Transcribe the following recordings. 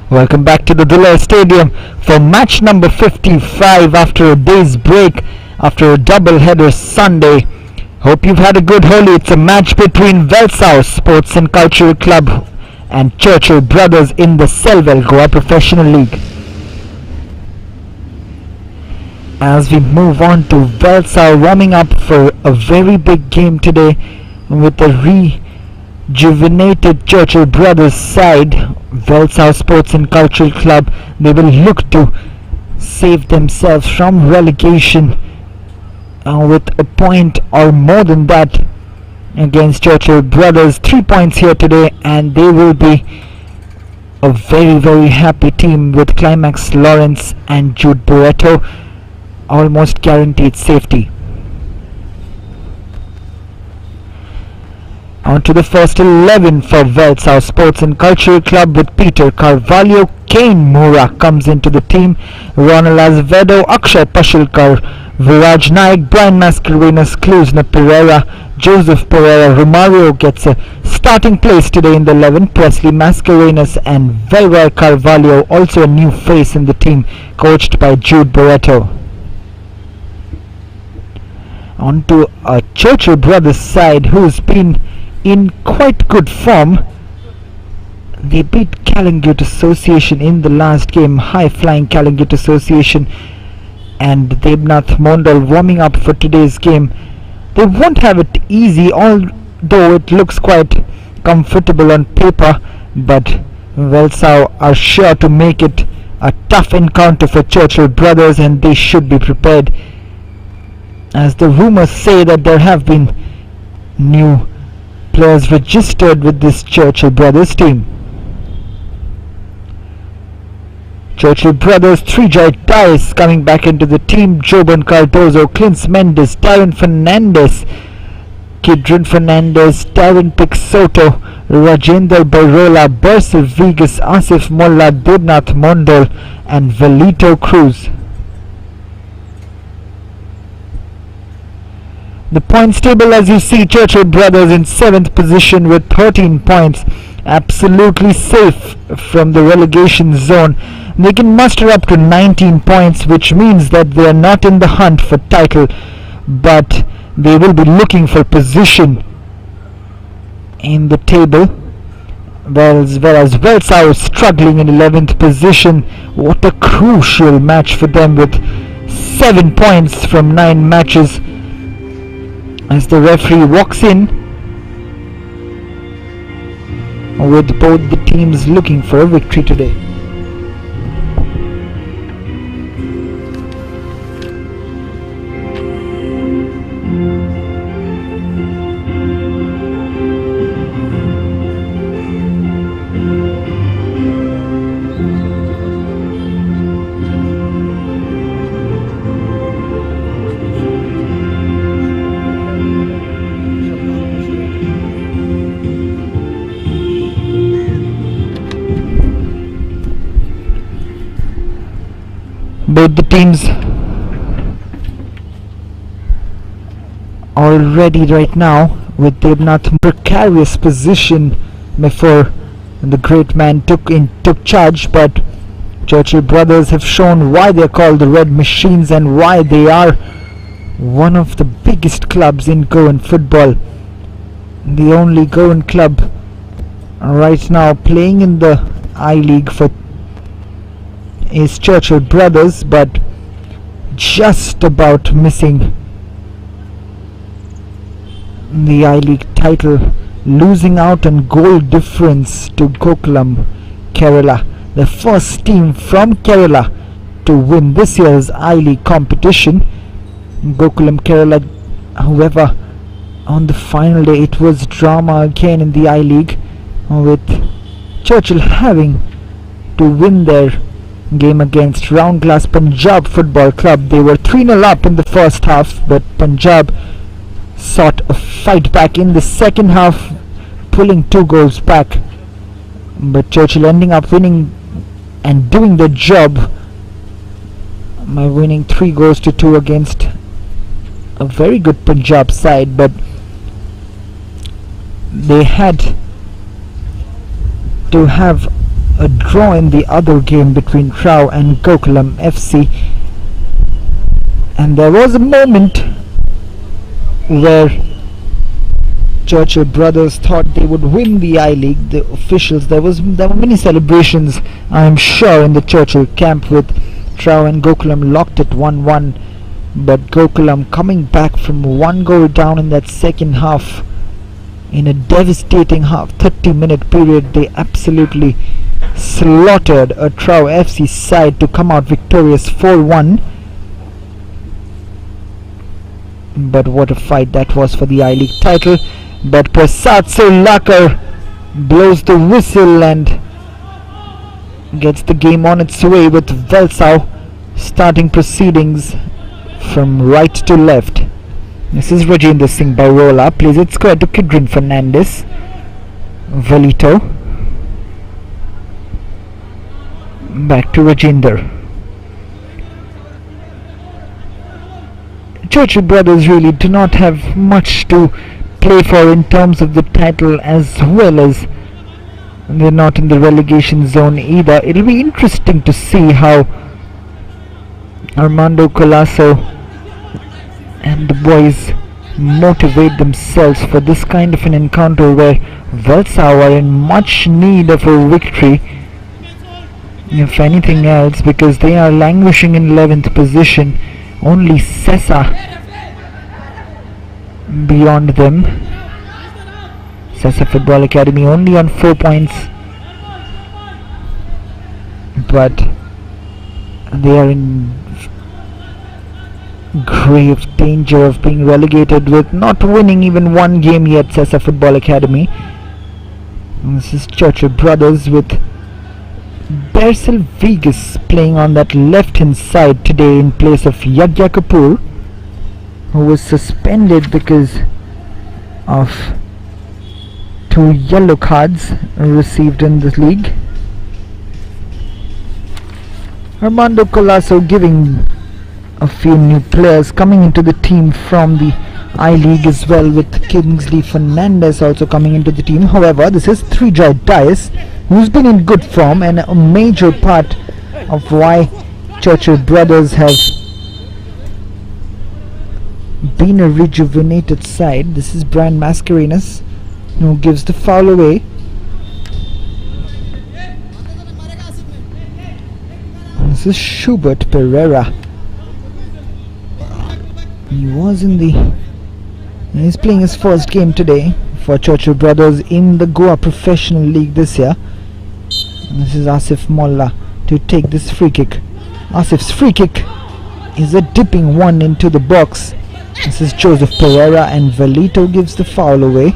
Welcome back to the Dulai Stadium for match number 55 after a day's break, after a double-header Sunday. Hope you've had a good Holi. It's a match between VELSAO Sports and Cultural Club and Churchill Brothers in the Selvel Goa Professional League. As we move on to VELSAO warming up for a very big game today with a rejuvenated Churchill Brothers side. VELSAO Sports and Cultural Club, they will look to save themselves from relegation with a point or more than that against Churchill Brothers. 3 points here today, and they will be a very happy team with Climax Lawrence and Jude Boretto almost guaranteed safety. On to the first 11 for VELSAO Sports and Cultural Club with Peter Carvalho. Kane Mura comes into the team. Ronald Azevedo, Akshay Pashilkar, Viraj Naik, Brian Mascarenas, Kluzna Pereira, Joseph Pereira. Romario gets a starting place today in the 11. Presley Mascarenas and Velvar Carvalho, also a new face in the team, coached by Jude Boretto. On to a Churchill Brothers side who's been in quite good form. They beat Calangute Association in the last game, high-flying Calangute Association, and Debnath Mondal warming up for today's game. They won't have it easy, although it looks quite comfortable on paper, but VELSAO are sure to make it a tough encounter for Churchill Brothers, and they should be prepared, as the rumors say that there have been new players registered with this Churchill Brothers team. Churchill Brothers, Trijoy Dice coming back into the team. Joban Cardozo, Clint Mendes, Darren Fernandez, Kidron Fernandez, Darren Pixoto, Rajendra Barola, Bersil Vigas, Asif Molla, Debnath Mondal and Velito Cruz. The points table, as you see, Churchill Brothers in 7th position with 13 points, absolutely safe from the relegation zone. They can muster up to 19 points, which means that they are not in the hunt for title, but they will be looking for position in the table, whereas VELSAO is struggling in 11th position. What a crucial match for them with 7 points from 9 matches. As the referee walks in, with both the teams looking for a victory today. Both the teams are ready right now, with Debnath precarious position before the great man took charge, but Churchill Brothers have shown why they are called the Red Machines and why they are one of the biggest clubs in Goan football. The only Goan club right now playing in the I-League is Churchill Brothers, but just about missing the I-League title, losing out on goal difference to Gokulam Kerala, the first team from Kerala to win this year's I-League competition. Gokulam Kerala, however, on the final day it was drama again in the I-League, with Churchill having to win their game against Round Glass Punjab Football Club. They were 3-0 up in the first half, but Punjab sought a fight back in the second half, pulling 2 goals back, but Churchill ending up winning and doing the job by winning 3 goals to 2 against a very good Punjab side. But they had to have a draw in the other game between Trau and Gokulam FC, and there was a moment where Churchill brothers thought they would win the I-League. The officials, there were many celebrations, I am sure, in the Churchill camp, with Trau and Gokulam locked at 1-1, but Gokulam coming back from 1 goal down in that second half in a devastating 30-minute period. They absolutely slaughtered a Trau FC side to come out victorious 4-1. But what a fight that was for the I-League title. But Prasad Solakar blows the whistle and gets the game on its way, with VELSAO starting proceedings from right to left. This is Rajendra Singh Barola, plays it square to Kidron Fernandez. Velito back to Rajendra. Churchill brothers really do not have much to play for in terms of the title, as well as they're not in the relegation zone either. It'll be interesting to see how Armando Colasso and the boys motivate themselves for this kind of an encounter, where VELSAO are in much need of a victory, if anything else, because they are languishing in 11th position. Only Sessa beyond them. Sessa Football Academy only on 4 points, but they are in grave danger of being relegated, with not winning even one game yet. Sessa Football Academy. And this is Churchill brothers, with Bersel Vegas playing on that left hand side today in place of Yagya Kapoor, who was suspended because of 2 yellow cards received in the league. Armando Colasso giving a few new players coming into the team from the I-League as well, with Kingsley Fernandez also coming into the team. However, this is Trijay Dias, who's been in good form and a major part of why Churchill brothers have been a rejuvenated side. This is Brian Mascarenas, who gives the foul away. This is Schubert Pereira. He's playing his first game today for Churchill brothers in the Goa Professional League this year. And this is Asif Molla to take this free kick. Asif's free kick is a dipping one into the box. This is Joseph Pereira, and Velito gives the foul away.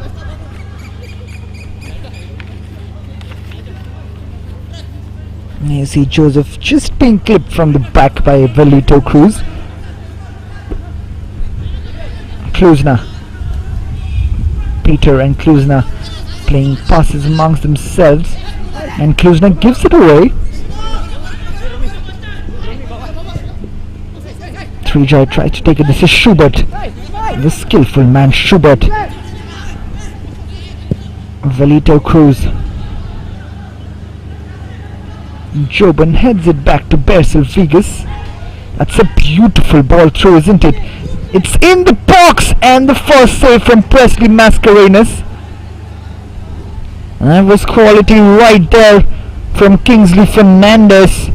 And you see Joseph just being clipped from the back by Velito Cruz. Kluzna, Peter and Kluzna playing passes amongst themselves, and Kluzna gives it away. Trijay tries to take it. This is Schubert, the skillful man Schubert. Velito Cruz. Joban heads it back to Bersel Vegas. That's a beautiful ball throw, isn't it? It's in the box, and the first save from Presley Mascarenas. That was quality right there from Kingsley Fernandez.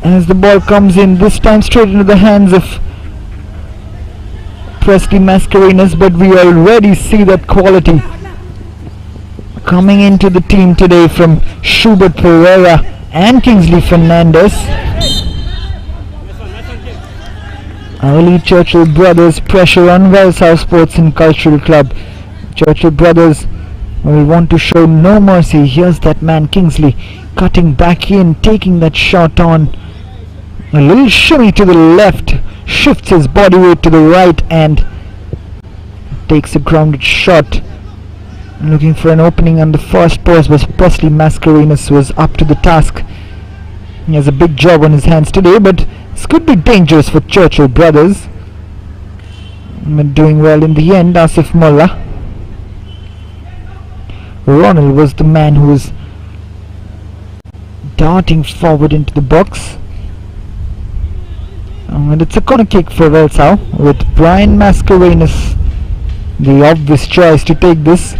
As the ball comes in, this time straight into the hands of Presley Mascarenas, but we already see that quality coming into the team today from Schubert Pereira and Kingsley Fernandez. Early Churchill brothers pressure on VELSAO Sports and Cultural Club. Churchill brothers will want to show no mercy. Here's that man Kingsley cutting back in, taking that shot on. A little shimmy to the left, shifts his body weight to the right and takes a grounded shot. Looking for an opening on the first post, but Presley Mascarenas was up to the task. He has a big job on his hands today, but this could be dangerous for Churchill brothers. But doing well in the end, Asif Molla. Ronald was the man who was darting forward into the box. And it's a corner kick for VELSAO, with Brian Mascarenhas the obvious choice to take this.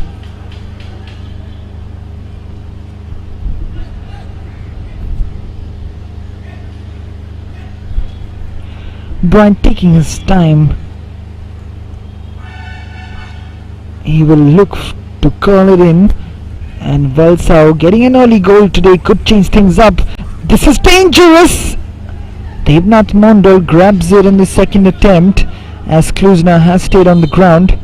Brian taking his time. He will look to curl it in, and VELSAO getting an early goal today could change things up. This is dangerous! Devnath Mondal grabs it in the second attempt, as Kluzna has stayed on the ground.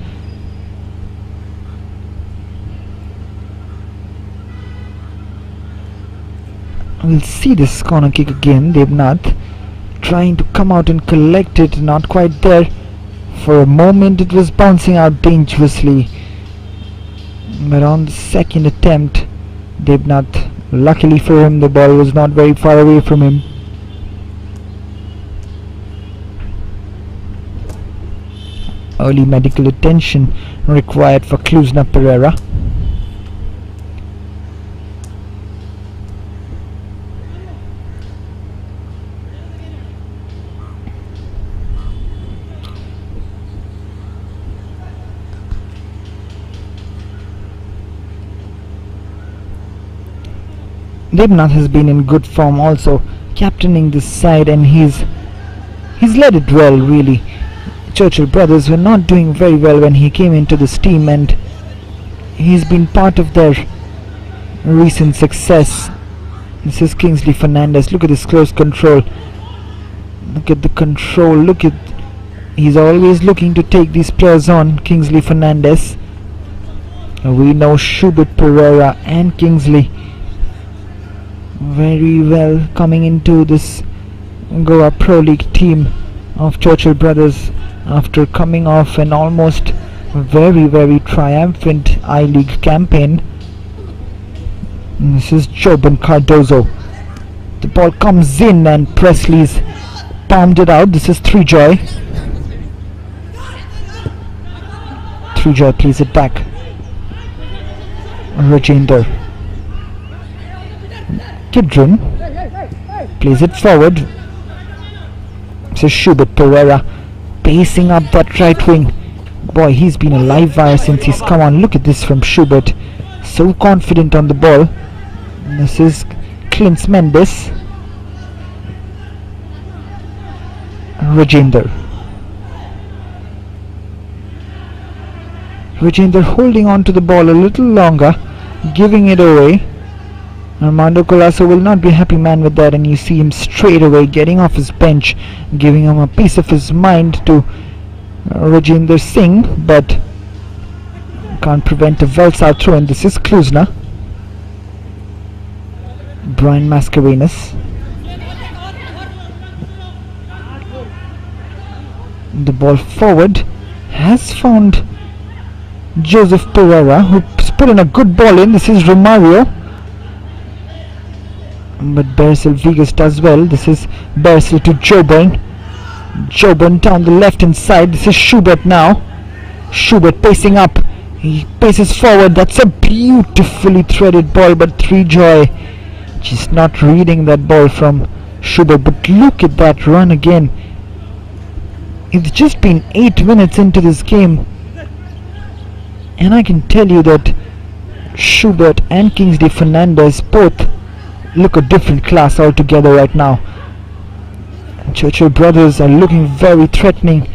We'll see this corner kick again. Devnath trying to come out and collect it, not quite there. For a moment it was bouncing out dangerously, but on the second attempt, Devnath, luckily for him, the ball was not very far away from him. Early medical attention required for Kluzna Pereira. Devnath has been in good form also, captaining this side, and he's led it well really. Churchill brothers were not doing very well when he came into this team, and he's been part of their recent success. This is Kingsley Fernandez. Look at this close control. Look at the control. Look at, he's always looking to take these players on, Kingsley Fernandez. We know Schubert Pereira and Kingsley very well coming into this Goa Pro League team of Churchill brothers after coming off an almost very triumphant I-League campaign. And this is Joban Cardozo. The ball comes in and Presley's palmed it out. This is Trijoy. Trijoy plays it back. Rajender. Kidron plays it forward. This is Schubert Pereira pacing up that right wing. Boy, he's been a live wire since he's come on. Look at this from Schubert, so confident on the ball. And this is Clint Mendes. Rajender holding on to the ball a little longer, giving it away. Armando Colasso will not be a happy man with that, and you see him straight away getting off his bench, giving him a piece of his mind to Rajender Singh, but can't prevent a VELSAO throw, and this is Kluzna. Brian Mascarenhas. The ball forward has found Joseph Pereira, who's put in a good ball in. This is Romario, but Bersel Vigas does well. This is Bersel to Joban. Joban down the left hand side. This is Schubert now. Schubert pacing up. He paces forward. That's a beautifully threaded ball, but Trijoy just not reading that ball from Schubert. But look at that run again. It's just been 8 minutes into this game, and I can tell you that Schubert and Kingsley Fernandez both look a different class altogether right now. Churchill brothers are looking very threatening.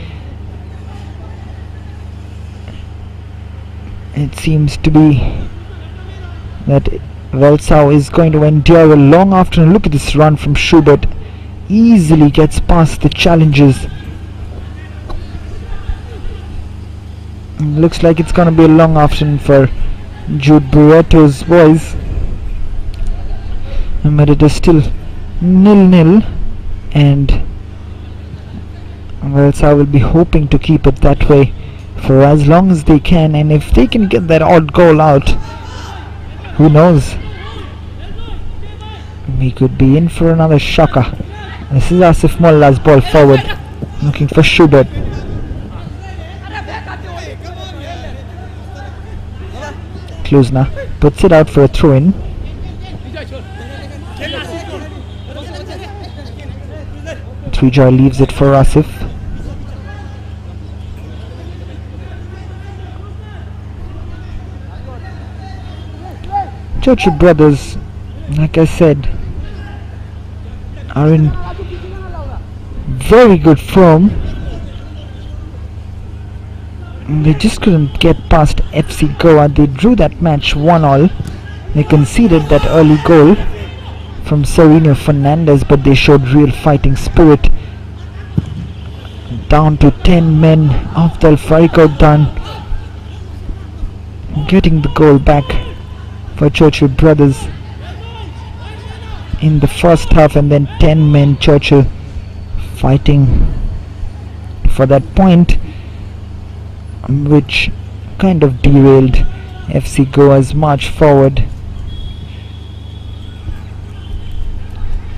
It seems to be that VELSAO is going to endure a long afternoon. Look at this run from Schubert. Easily gets past the challenges. Looks like it's going to be a long afternoon for Jude Burreto's boys. But it is still 0-0, and VELSAO will be hoping to keep it that way for as long as they can, and if they can get that odd goal out, who knows, we could be in for another shocker. This is Asif Molla's ball forward, looking for Schubert. Kluzna puts it out for a throw-in. Trijoy leaves it for Asif. Churchill brothers, like I said, are in very good form. They just couldn't get past FC Goa. They drew that match 1-1. They conceded that early goal from Sereno Fernandez, but they showed real fighting spirit. Down to 10 men after Fariko done, getting the goal back for Churchill brothers in the first half, and then 10 men Churchill fighting for that point, which kind of derailed FC Goa's march forward.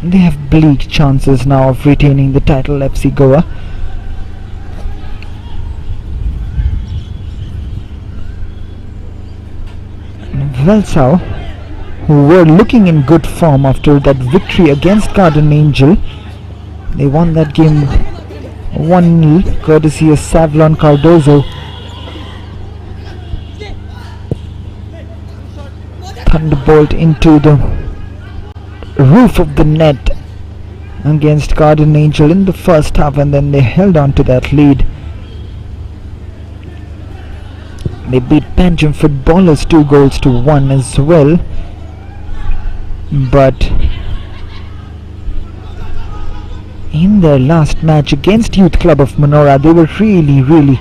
They have bleak chances now of retaining the title, FC Goa. VELSAO, who were looking in good form after that victory against Garden Angel, they won that game 1-0 courtesy of Savlon Cardozo. Thunderbolt into the roof of the net against Garden Angel in the first half, and then they held on to that lead. They beat Panjim Footballers 2-1 as well, but in their last match against Youth Club of Manora, they were really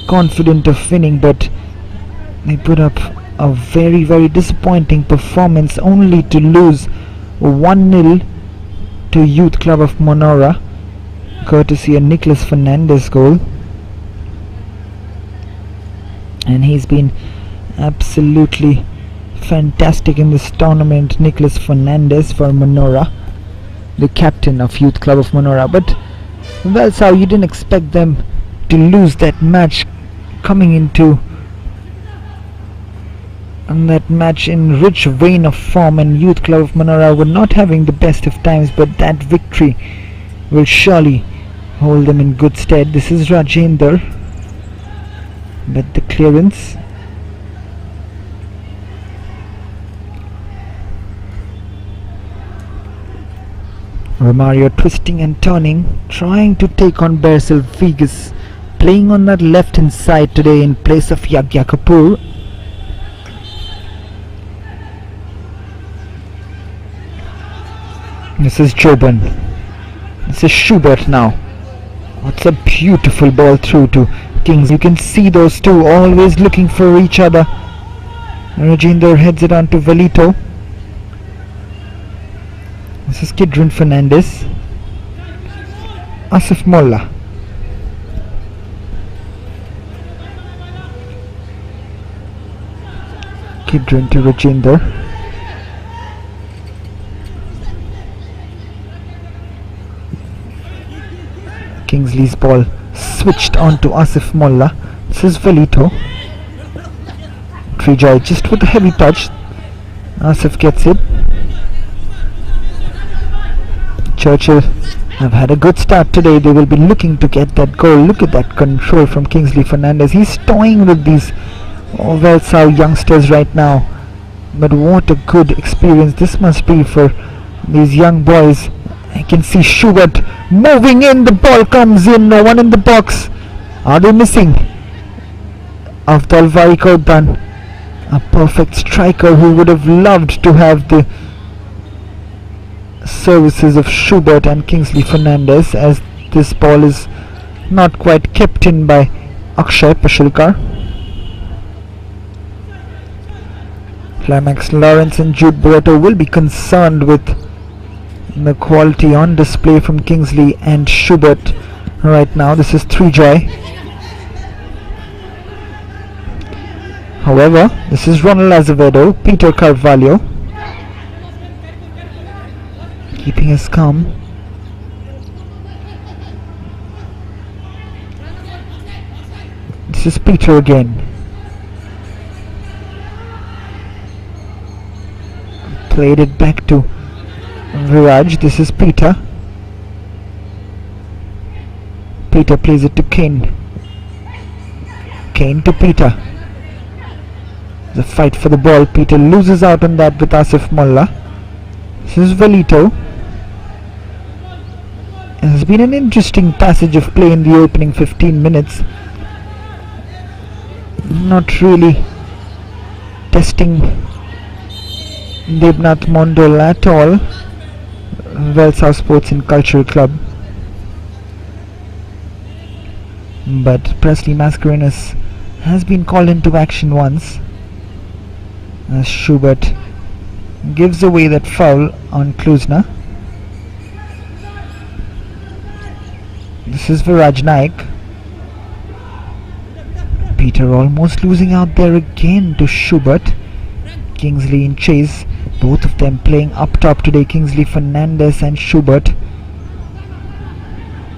confident of winning, but they put up a very disappointing performance, only to lose 1-0 to Youth Club of Manora courtesy of Nicholas Fernandez goal. And he's been absolutely fantastic in this tournament, Nicholas Fernandez for Manora, the captain of Youth Club of Manora. But VELSAO, you didn't expect them to lose that match, coming into that match in rich vein of form, and Youth Club of Manora were not having the best of times, but that victory will surely hold them in good stead. This is Rajender, but the clearance Romario twisting and turning, trying to take on Bersel Vegas, playing on that left hand side today in place of Yagya Kapoor. This is Joban. This is Schubert now. What's a beautiful ball through to Kings. You can see those two always looking for each other. Rajinder heads it on to Velito. This is Kidron Fernandez. Asif Molla. Kidron to Rajinder. Kingsley's ball switched on to Asif Molla. This is Velito. Trijoy just with a heavy touch. Asif gets it. Churchill have had a good start today. They will be looking to get that goal. Look at that control from Kingsley Fernandez. He's toying with these VELSAO youngsters right now. But what a good experience this must be for these young boys. I can see Schubert moving in. The ball comes in. No one in the box. Are they missing? Avdal Varikodan, a perfect striker who would have loved to have the services of Schubert and Kingsley Fernandez, as this ball is not quite kept in by Akshay Pashulkar. Climax Lawrence and Jude Barreto will be concerned with the quality on display from Kingsley and Schubert right now. This is Trijoy. However, this is Ronald Azevedo, Peter Carvalho, keeping his calm. This is Peter again. Played it back to Viraj. This is Peter. Peter plays it to Kane. Kane to Peter. The fight for the ball. Peter loses out on that with Asif Mullah. This is Velito. It has been an interesting passage of play in the opening 15 minutes. Not really testing Debnath Mondal at all. VELSAO Sports and Cultural Club. But Presley Mascarenhas has been called into action once, as Schubert gives away that foul on Kluzna. This is Viraj Naik. Peter almost losing out there again to Schubert. Kingsley in chase. Both of them playing up top today. Kingsley Fernandez and Schubert.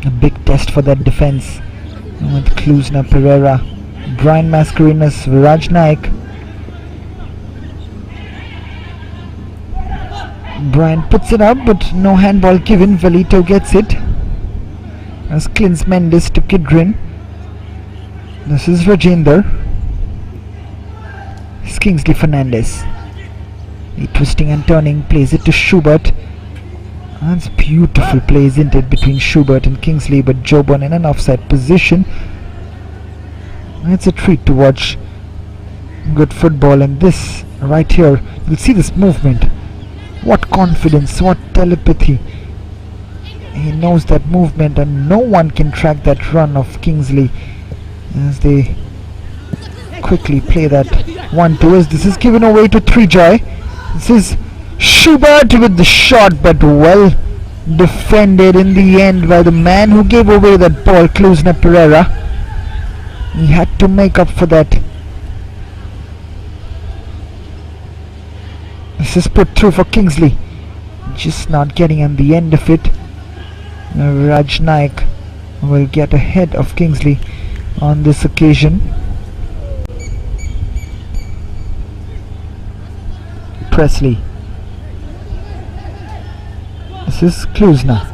A big test for that defense with Kluzna, Pereira, Brian Mascarenhas, Viraj Naik. Brian puts it up, but no handball given. Velito gets it. As Clint Mendes to Kidrin. This is Rajender. It's Kingsley Fernandez. He twisting and turning, plays it to Schubert. That's beautiful play, isn't it, between Schubert and Kingsley, but Jobon in an offside position. It's a treat to watch good football, and this right here, you'll see this movement. What confidence, what telepathy. He knows that movement, and no one can track that run of Kingsley as they quickly play that 1-2 as this is given away to Trijoy. This is Schubert with the shot, but well defended in the end by the man who gave away that ball, Kluzna Pereira. He had to make up for that. This is put through for Kingsley, just not getting on the end of it. Viraj Naik will get ahead of Kingsley on this occasion. Presley. This is Kluzna.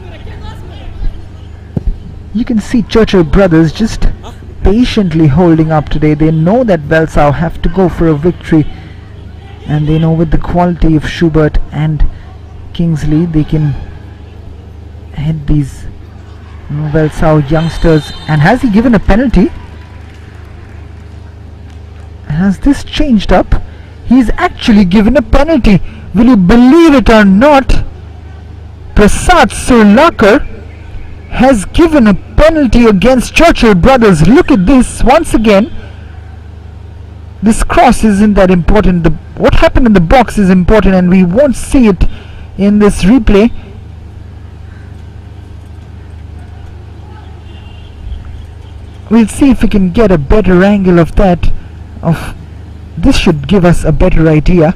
You can see Churchill brothers just patiently holding up today. They know that VELSAO have to go for a victory, and they know with the quality of Schubert and Kingsley they can head these VELSAO youngsters. And has he given a penalty? Has this changed up? He's actually given a penalty. Will you believe it or not? Prasad Surlakar has given a penalty against Churchill brothers. Look at this once again. This cross isn't that important. What happened in the box is important, and we won't see it in this replay. We'll see if we can get a better angle of that. This should give us a better idea.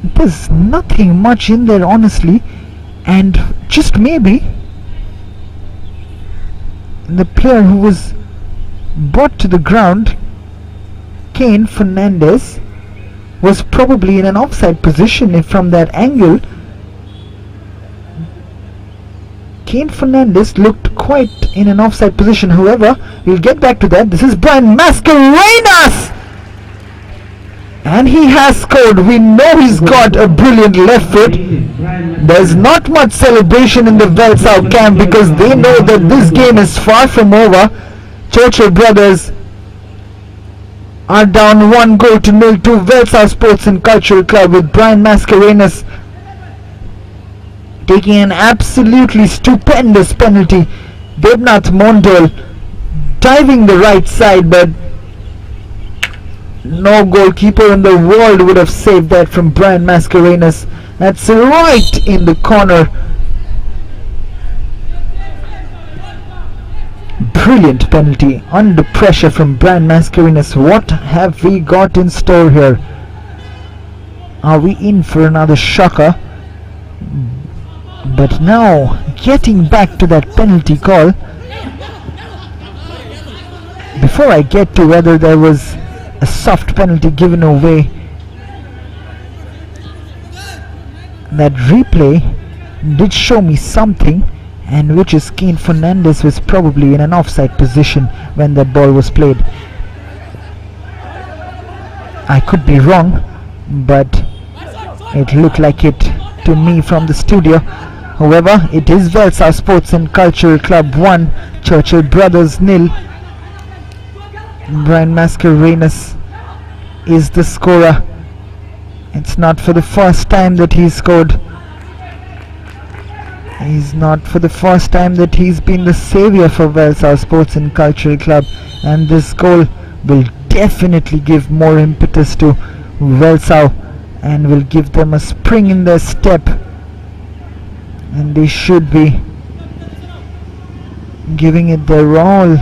There's nothing much in there, honestly, and just maybe the player who was brought to the ground, Kane Fernandez, was probably in an offside position from that angle. Kane Fernandez looked quite in an offside position. However, we'll get back to that. This is Brian Mascarenhas, and he has scored. We know he's got a brilliant left foot. There's not much celebration in the VELSAO camp because they know that this game is far from over. Churchill brothers are down 1-0 to VELSAO Sports and Cultural Club, with Brian Mascarenhas taking an absolutely stupendous penalty. Debnath Mondal diving the right side, but no goalkeeper in the world would have saved that from Brian Mascarenhas. That's right in the corner. Brilliant penalty under pressure from Brian Mascarenhas. What have we got in store here? Are we in for another shocker? But now, getting back to that penalty call, before I get to whether there was a soft penalty given away, that replay did show me something, and which is Kane Fernandez was probably in an offside position when that ball was played. I could be wrong, but it looked like it to me from the studio. However, it is VELSAO Sports and Cultural Club 1, Churchill Brothers 0. Brian Mascarenhas is the scorer. It's not for the first time that he scored. It's not for the first time that he's been the savior for VELSAO Sports and Cultural Club, and this goal will definitely give more impetus to VELSAO and will give them a spring in their step, and they should be giving it their all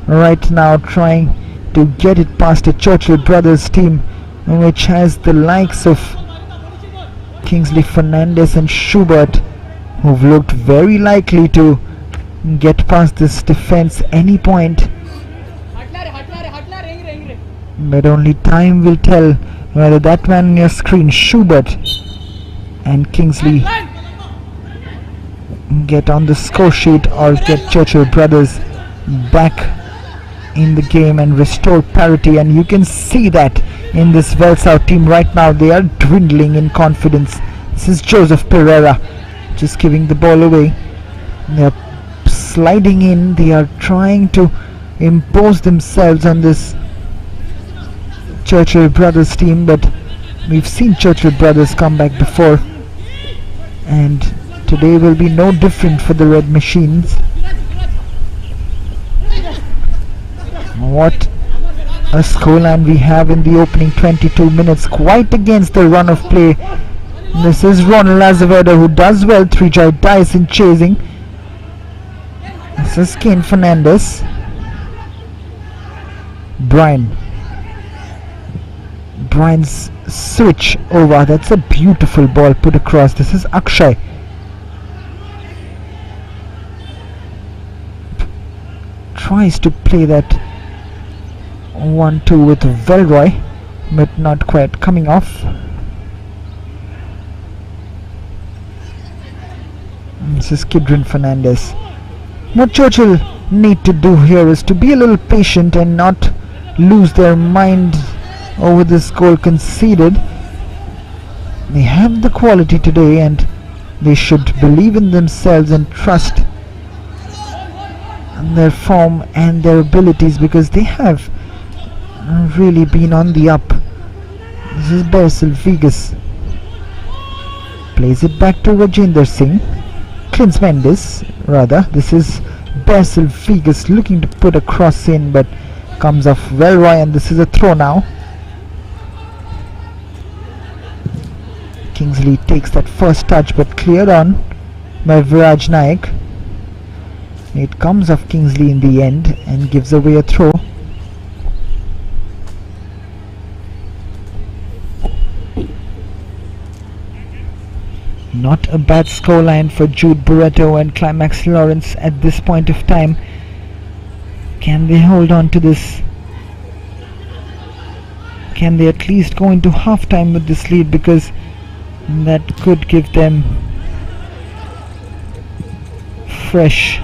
right now, trying to get it past the Churchill Brothers team, which has the likes of Kingsley Fernandez and Schubert, who've looked very likely to get past this defense any point. But only time will tell whether that man on your screen, Schubert and Kingsley, get on the score sheet or get Churchill Brothers back in the game and restore parity. And you can see that in this VELSAO team right now. They are dwindling in confidence. This is Joseph Pereira just giving the ball away. They are sliding in. They are trying to impose themselves on this Churchill Brothers team, but we've seen Churchill Brothers come back before, and today will be no different for the Red Machines. What a scoreline we have in the opening 22 minutes, quite against the run of play. This is Ronald Azevedo, who does well. Trijay Dyson chasing. This is Kane Fernandez. Brian's switch over. That's a beautiful ball put across. This is Akshay. Tries to play that 1-2 with Velroy, but not quite coming off. This is Kidron Fernandez. What Churchill need to do here is to be a little patient and not lose their mind over this goal conceded. They have the quality today, and they should believe in themselves and trust in their form and their abilities, because they have really been on the up. This is Basil Vegas. Plays it back to Rajendra Singh. Clint Mendes, rather. This is Basil Vegas looking to put a cross in, but comes off Velroy, and this is a throw now. Kingsley takes that first touch, but cleared on by Viraj Naik. It comes off Kingsley in the end and gives away a throw. Not a bad scoreline for Jude Barreto and Climax Lawrence at this point of time. Can they hold on to this? Can they at least go into half-time with this lead, because that could give them fresh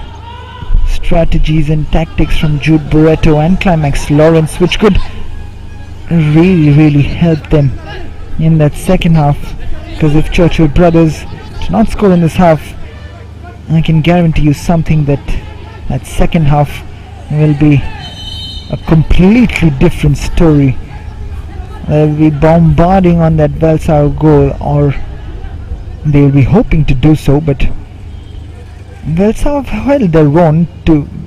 strategies and tactics from Jude Barreto and Climax Lawrence, which could really help them in that second half. Because if Churchill Brothers do not score in this half, I can guarantee you something, that second half will be a completely different story. They'll be bombarding on that VELSAO goal, or they'll be hoping to do so, but VELSAO have held their own,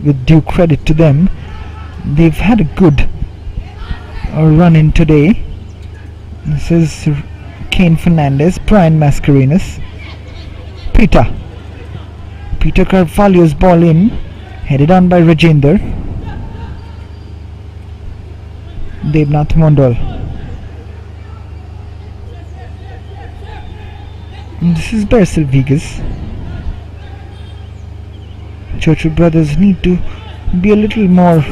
with due credit to them. They've had a good run in today. This is Kane Fernandez, Brian Mascarenhas, Peter Carvalho's ball in, headed on by Rajendra. Devnath Mondal. This is Basil Vegas. Churchill Brothers need to be a little more,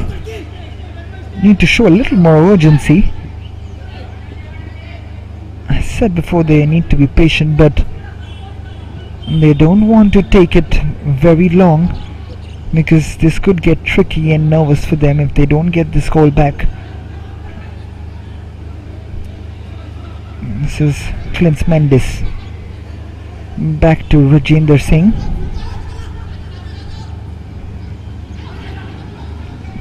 need to show a little more urgency. I said before, they need to be patient, but They don't want to take it very long because this could get tricky and nervous for them if they don't get this goal back. This is Clint Mendes. Back to Rajinder Singh.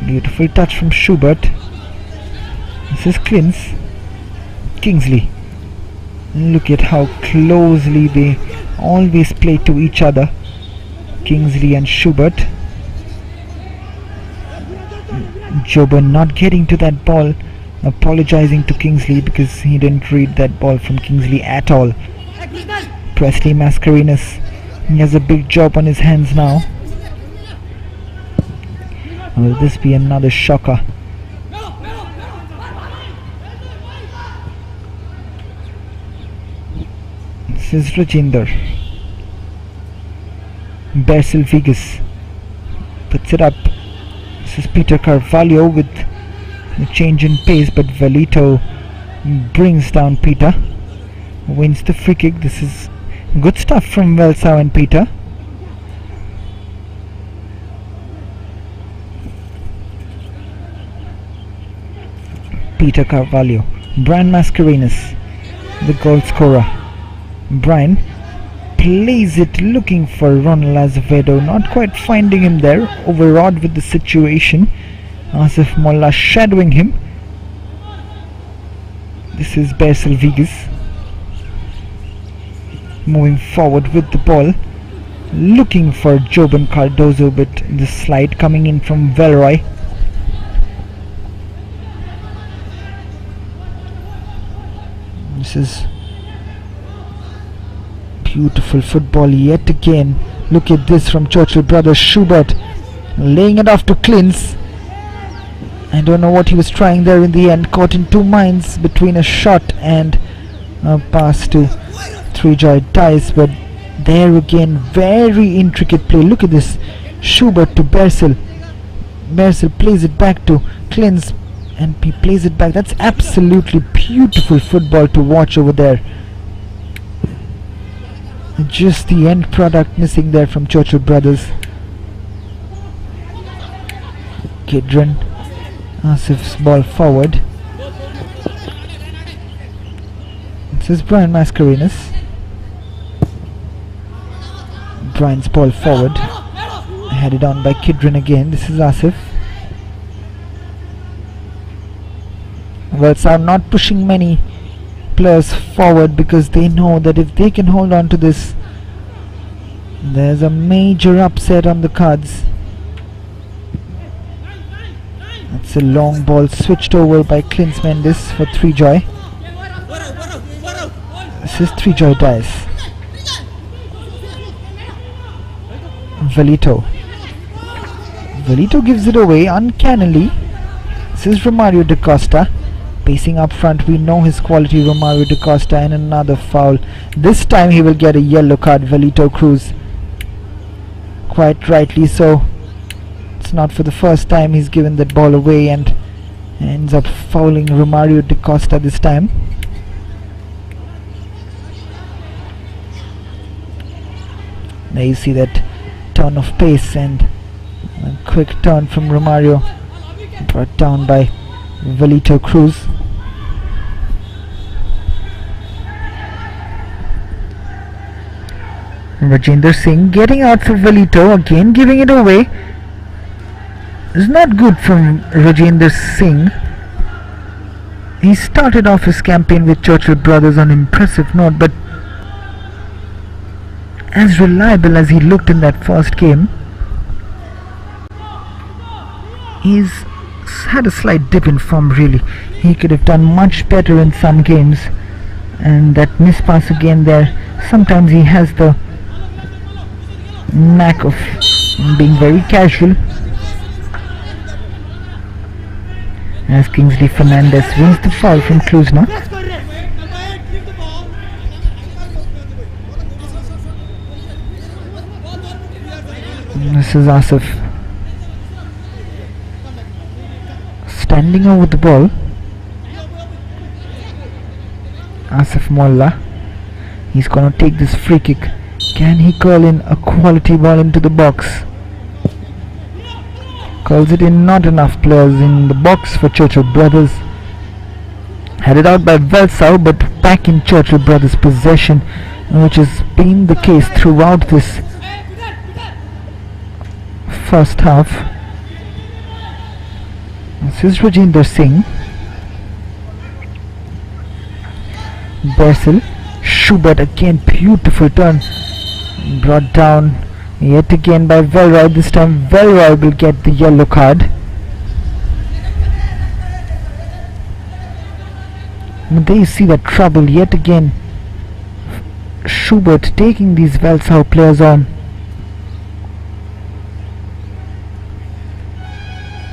Beautiful touch from Schubert. This is Kingsley. Look at how closely they always play to each other, Kingsley and Schubert. Joban not getting to that ball, apologizing to Kingsley because he didn't read that ball from Kingsley at all. Presley Mascarenhas, he has a big job on his hands now. Will this be another shocker? This is Rajinder. Basil Vigas puts it up. This is Peter Carvalho with a change in pace, but Velito brings down Peter. Wins the free kick. This is good stuff from VELSAO and Peter. Peter Carvalho. Brian Mascarenhas, the goal scorer. Brian plays it looking for Ronald Azevedo, not quite finding him there, overawed with the situation. Asif Molla shadowing him. This is Basil Vigas moving forward with the ball, looking for Joban Cardozo, but the slide coming in from Velroy. This is beautiful football yet again. Look at this from Churchill brothers. Schubert laying it off to Klintz. I don't know what he was trying there in the end. Caught in two minds between a shot and a pass to Three-Joy Dice, but there again very intricate play. Look at this. Schubert to Bersel. Bersel plays it back to Klintz and he plays it back. That's absolutely beautiful football to watch over there. Just the end product missing there from Churchill brothers. Kidron. Asif's ball forward. This is Brian Mascarenhas. Brian's ball forward. Headed on by Kidron again. This is Asif. VELSAO not pushing many players forward because they know that if they can hold on to this, there's a major upset on the cards. That's a long ball switched over by Clint Mendes for Three-Joy. This is Three-Joy Dice. Velito gives it away uncannily. This is Romario da Costa. Pacing up front, we know his quality, Romario da Costa, and another foul. This time he will get a yellow card, Velito Cruz. Quite rightly so. It's not for the first time he's given that ball away and ends up fouling Romario da Costa this time. Now you see that turn of pace and a quick turn from Romario, brought down by Velito Cruz. Rajinder Singh getting out for Velito, again giving it away. It's not good from Rajinder Singh. He started off his campaign with Churchill brothers on an impressive note, but as reliable as he looked in that first game, he's had a slight dip in form really. He could have done much better in some games, and that miss pass again there, sometimes he has the knack of being very casual. As Kingsley Fernandez wins the foul from Kluzna. This is Asif standing over the ball. Asif Molla, he's gonna take this free kick. Can he curl in a quality ball into the box? Curls it in, not enough players in the box for Churchill Brothers. Headed out by VELSAO, but back in Churchill Brothers possession, which has been the case throughout this first half. This is Rajinder Singh. Basil, Schubert again, beautiful turn, brought down yet again by Velroy. This time Velroy will get the yellow card. And there you see the trouble yet again. Schubert taking these VELSAO players on,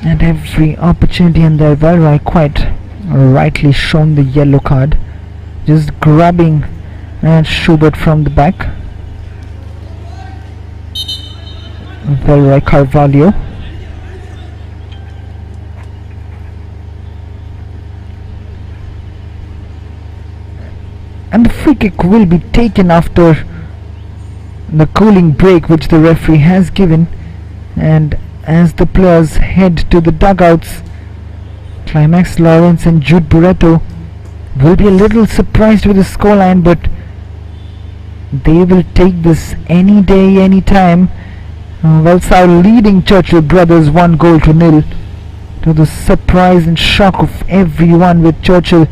and every opportunity, and there Velroy quite rightly shown the yellow card, just grabbing Schubert from the back. Velroy Carvalho. And the free kick will be taken after the cooling break which the referee has given, and as the players head to the dugouts, Climax Lawrence and Jude Buretto will be a little surprised with the scoreline, but they will take this any day, any time. VELSAO leading Churchill Brothers 1-0 to the surprise and shock of everyone, with Churchill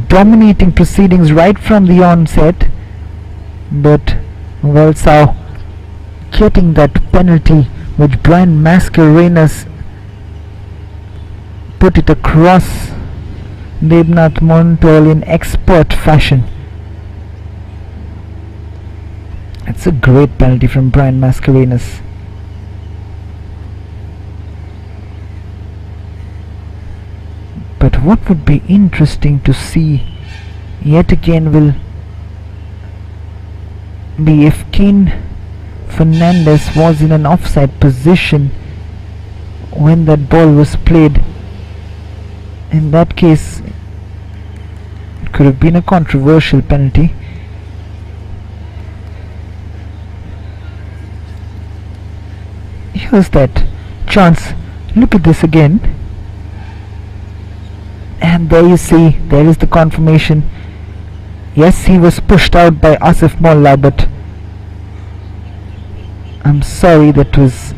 dominating proceedings right from the onset, but VELSAO getting that penalty which Brian Mascarenas put it across Debnath Montoll in expert fashion. It's a great penalty from Brian Mascarenas. But what would be interesting to see yet again will be if Kane Fernandez was in an offside position when that ball was played. In that case, it could have been a controversial penalty. Here's that chance. Look at this again. And there you see, there is the confirmation. Yes, he was pushed out by Asif Molla, but I'm sorry, that was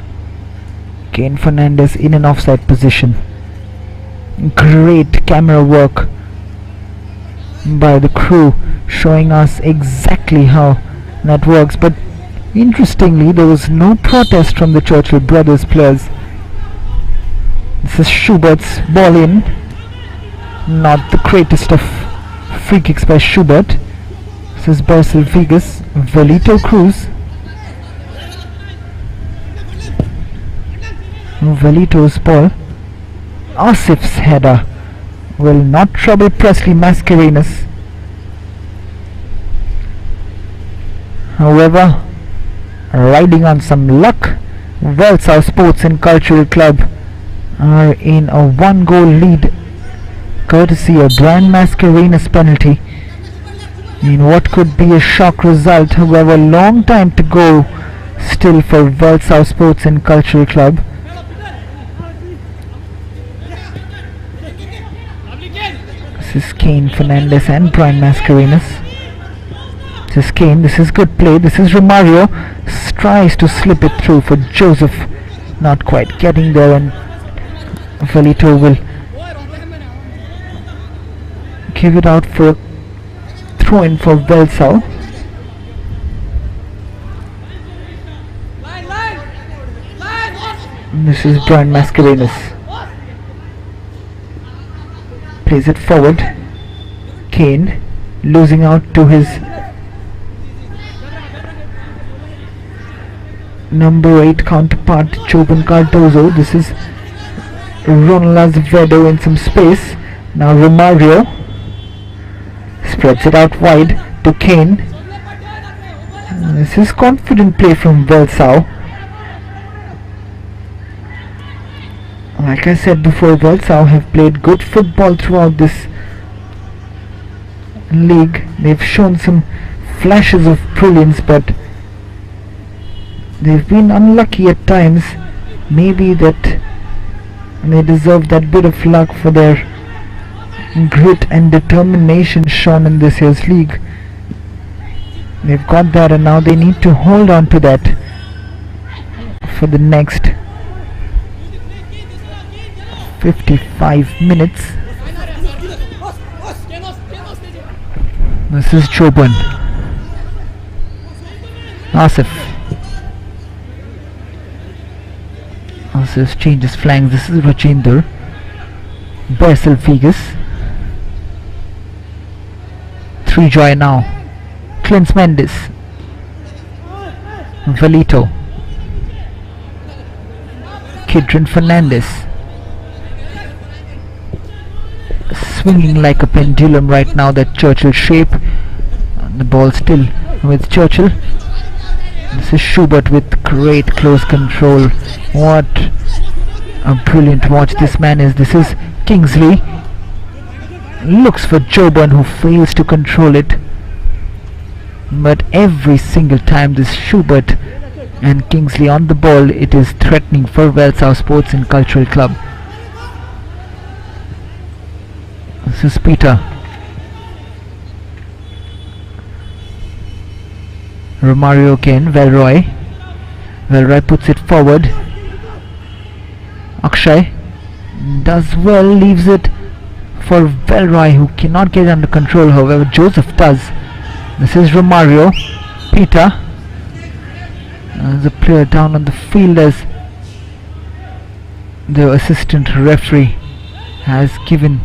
Kane Fernandez in an offside position. Great camera work by the crew, showing us exactly how that works. But interestingly, there was no protest from the Churchill Brothers players. This is Schubert's ball in. Not the greatest of free kicks by Schubert. This is Basil Vegas. Velito Cruz. Velito's ball. Asif's header will not trouble Presley Mascarenas. However, riding on some luck, VELSAO Sports and Cultural Club are in a 1-goal lead, courtesy of Brian Mascarenas penalty, in what could be a shock result. However, long time to go still for VELSAO Sports and Cultural Club. This is Kane Fernandez and Brian Mascarenas. This is Kane. This is good play. This is Romario. Tries to slip it through for Joseph. Not quite getting there, and Velito will give it out for a throw-in for VELSAO. This is Brian Mascarenas. Plays it forward. Kane losing out to his number 8 counterpart Jovan Cardozo. This is Ronald Azevedo in some space. Now Romario spreads it out wide to Kane. This is confident play from VELSAO. Like I said before, VELSAO have played good football throughout this league. They've shown some flashes of brilliance, but They've been unlucky at times. Maybe that they deserve that bit of luck for their grit and determination shown in this year's league. They've got that, and now they need to hold on to that for the next 55 minutes. This is Joban. Asif changes flanks. This is Rajendra. Basil Figus. 3 Joy now. Clint Mendes. Velito. Kidron Fernandez. Swinging like a pendulum right now, that Churchill shape. And the ball still with Churchill. This is Schubert with great close control. What a brilliant watch this man is. This is Kingsley. Looks for Joban, who fails to control it. But every single time this Schubert and Kingsley on the ball, it is threatening for VELSAO Sports and Cultural Club. This is Peter. Romario again. Velroy puts it forward. Akshay does well, leaves it for Velroy, who cannot get it under control. However, Joseph does. This is Romario. Peter. There's a player down on the field as the assistant referee has given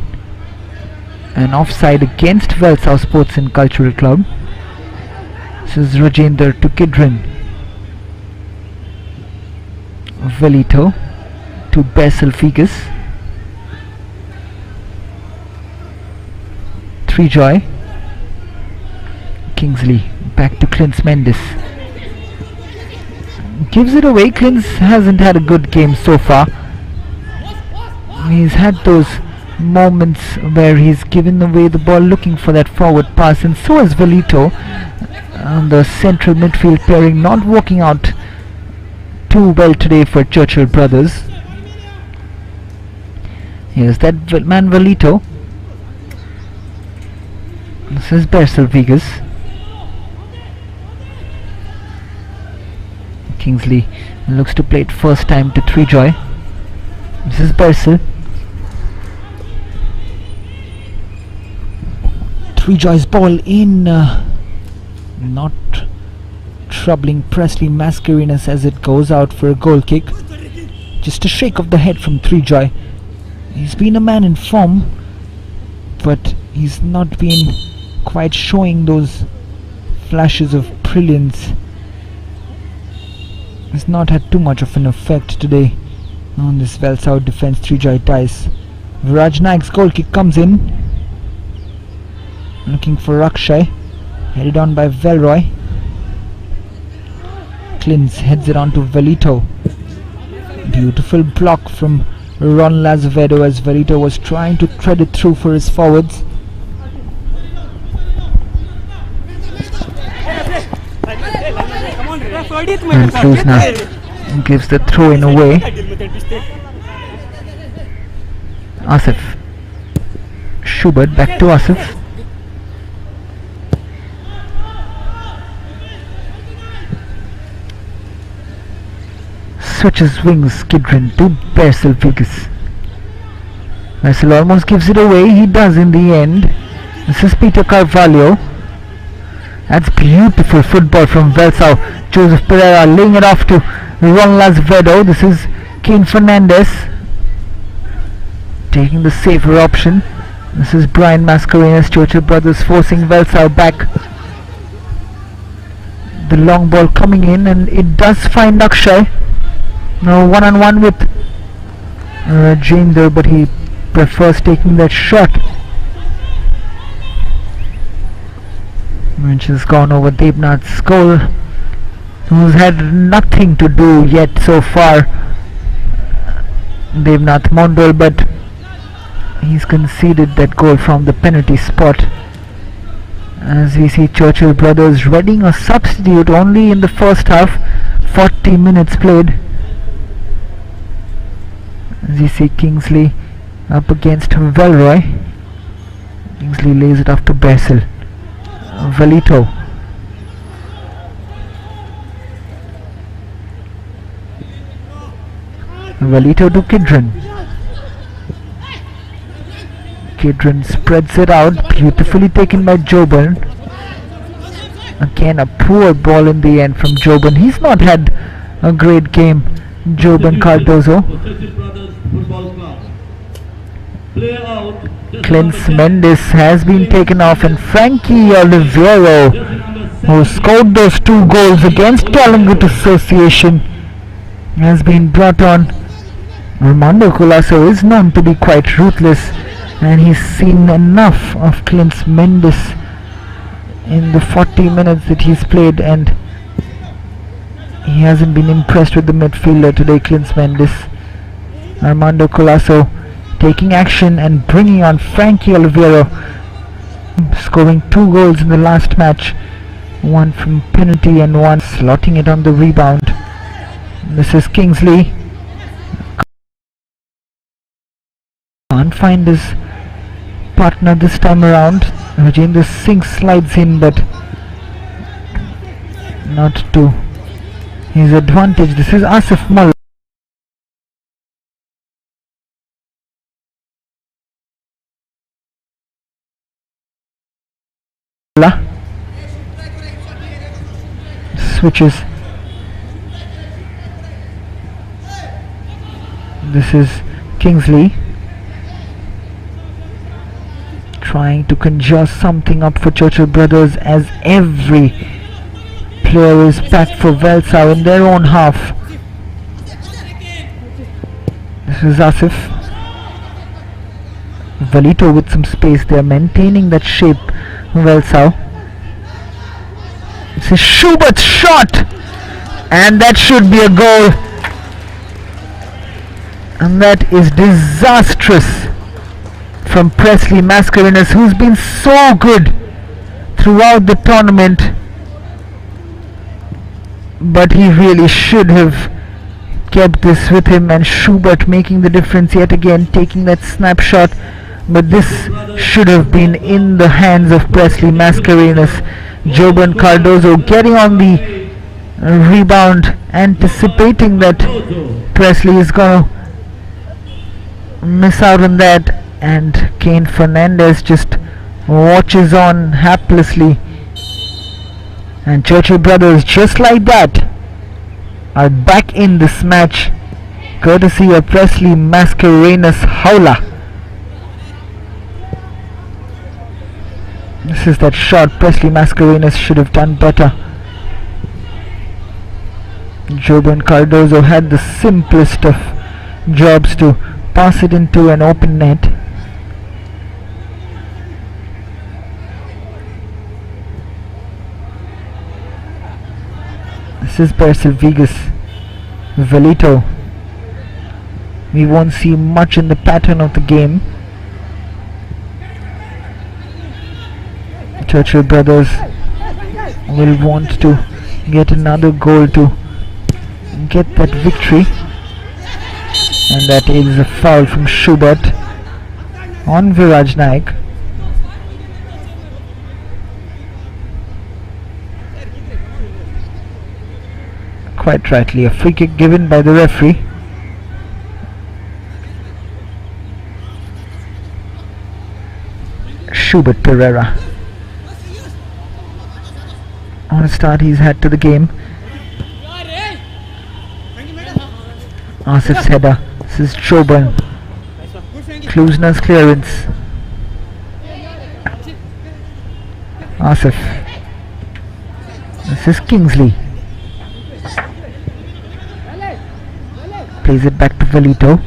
an offside against VELSAO Sports and Cultural Club. This is Rajendra to Kidron. Velito to Basil Figus. 3 Joy. Kingsley back to Clint Mendes. Gives it away. Clint hasn't had a good game so far. He's had those moments where he's given away the ball looking for that forward pass, and so has Velito. The central midfield pairing not working out too well today for Churchill brothers. Here's that man Velito. This is Basil Figus. Kingsley looks to play it first time to 3 Joy. This is Basil. 3 Joy's ball in. Not troubling Presley Mascarenas as it goes out for a goal kick. Just a shake of the head from 3 Joy. He's been a man in form, but he's not been quite showing those flashes of brilliance. He's not had too much of an effect today on this VELSAO defense. 3 Joy ties. Viraj Naik's goal kick comes in. Looking for Akshay. Headed on by Velroy. Klins heads it on to Velito. Beautiful block from Ron Lazavedo as Velito was trying to thread it through for his forwards. And Krishna gives the throw in away. Asif. Schubert back to Asif. Switches wings. Kidron to Basil Figus. Basil almost gives it away. He does in the end. This is Peter Carvalho. That's beautiful football from VELSAO. Joseph Pereira laying it off to Ron Lazavedo. This is Kane Fernandez taking the safer option. This is Brian Mascarenas. Churchill brothers forcing VELSAO back. The long ball coming in, and it does find Akshay. Now one-on-one with Rajendra, but he prefers taking that shot, which has gone over Devnath's goal, who's had nothing to do yet so far, Devnath Mondal, but he's conceded that goal from the penalty spot. As we see Churchill brothers readying a substitute only in the first half 40 minutes played. As you see Kingsley up against Velroy. Kingsley lays it off to Basil. Velito. Velito to Kidron. Kidron spreads it out, beautifully taken by Joban. Again a poor ball in the end from Joban. He's not had a great game, Joban Cardozo. Clint Mendes has been taken off, and Frankie Oliveiro, who scored those 2 goals against Calangute Association, has been brought on. Armando Colasso is known to be quite ruthless, and he's seen enough of Clint Mendes in the 40 minutes that he's played, and he hasn't been impressed with the midfielder today, Clint Mendes. Armando Colasso taking action and bringing on Frankie Oliveiro, scoring 2 goals in the last match, 1 from penalty and 1 slotting it on the rebound. This is Kingsley. Can't find his partner this time around. Rajendra Singh slides in, but not to his advantage. This is Asif Mullah. Switches. This is Kingsley trying to conjure something up for Churchill Brothers, as every player is packed for VELSAO in their own half. This is Asif. Velito with some space there, maintaining that shape. VELSAO. It's a Schubert's shot, and that should be a goal, and that is disastrous from Presley Mascarenas, who's been so good throughout the tournament, but he really should have kept this with him. And Schubert making the difference yet again, taking that snapshot, but this should have been in the hands of Presley Mascarenas. Joban Cardozo getting on the rebound, anticipating that Presley is gonna miss out on that, and Kane Fernandez just watches on haplessly. And Churchill Brothers, just like that, are back in this match, courtesy of Presley Mascarenas howler. This is that shot Presley Mascarenas should have done better. Joban Cardozo had the simplest of jobs to pass it into an open net. This is Basil Vegas. Velito. We won't see much in the pattern of the game. Churchill Brothers will want to get another goal to get that victory, and that is a foul from Schubert on Viraj Naik. Quite rightly a free kick given by the referee. Schubert Pereira, on a start he's had to the game. Asif's header. This is Joban. Klusner's clearance. Asif. This is Kingsley. Plays it back to Velito.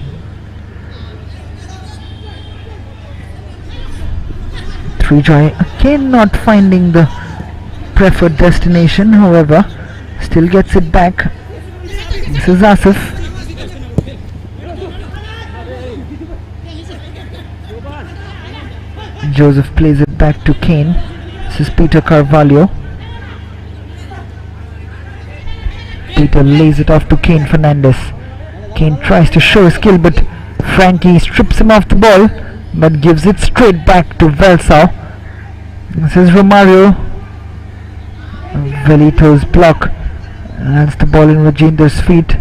Trijoy again not finding the preferred destination, however still gets it back. This is Asif. Joseph plays it back to Kane. This is Peter Carvalho. Peter lays it off to Kane Fernandez. Kane tries to show his skill, but Frankie strips him off the ball, but gives it straight back to VELSAO. This is Romario. Velito's block lands the ball in Rajender's feet.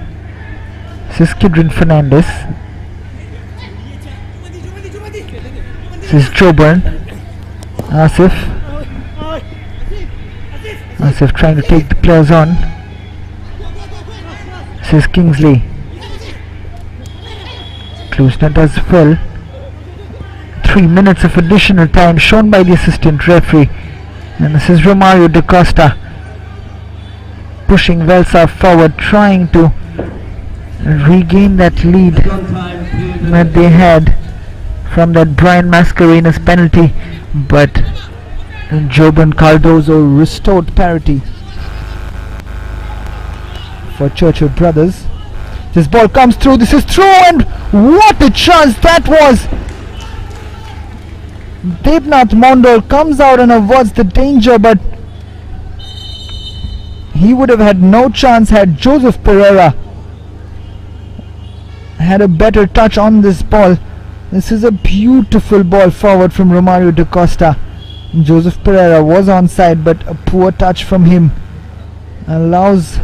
This is Kidron Fernandez. This is Joburn. Asif trying to take the players on. This is Kingsley. Klusner does well. 3 minutes of additional time shown by the assistant referee. And this is Romario da Costa pushing VELSAO forward, trying to regain that lead that they had from that Brian Mascarena's penalty, but Joban Cardozo restored parity for Churchill Brothers. This ball comes through, this is through, and what a chance that was! Devnath Mondal comes out and avoids the danger, but he would have had no chance had Joseph Pereira had a better touch on this ball. This is a beautiful ball forward from Romario da Costa. Joseph Pereira was onside, but a poor touch from him allows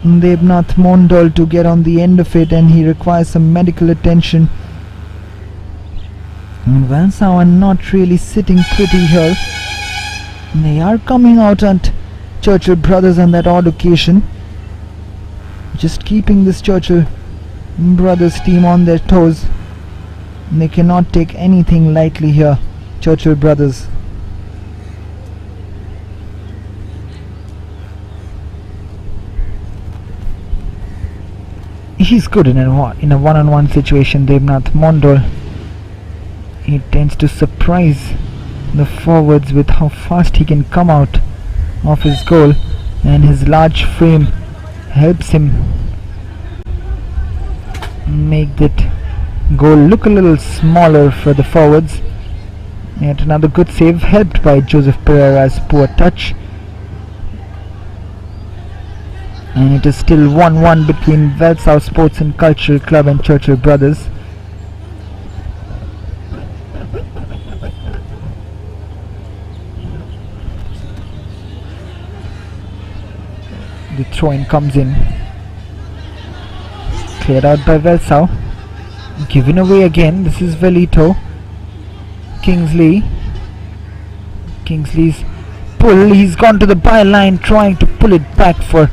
Devnath Mondal to get on the end of it, and he requires some medical attention. And VELSAO are not really sitting pretty here. They are coming out at Churchill Brothers on that odd occasion, just keeping this Churchill Brothers team on their toes. They cannot take anything lightly here, Churchill Brothers. He's good in a one-on-one situation, Devnath Mondal. He tends to surprise the forwards with how fast he can come out of his goal, and his large frame helps him make that goal look a little smaller for the forwards. Yet another good save, helped by Joseph Pereira's poor touch, and it is still 1-1 between VELSAO Sports and Cultural Club and Churchill Brothers. The throw-in comes in, cleared out by VELSAO, given away again. This is Velito. Kingsley's pull, he's gone to the byline, trying to pull it back for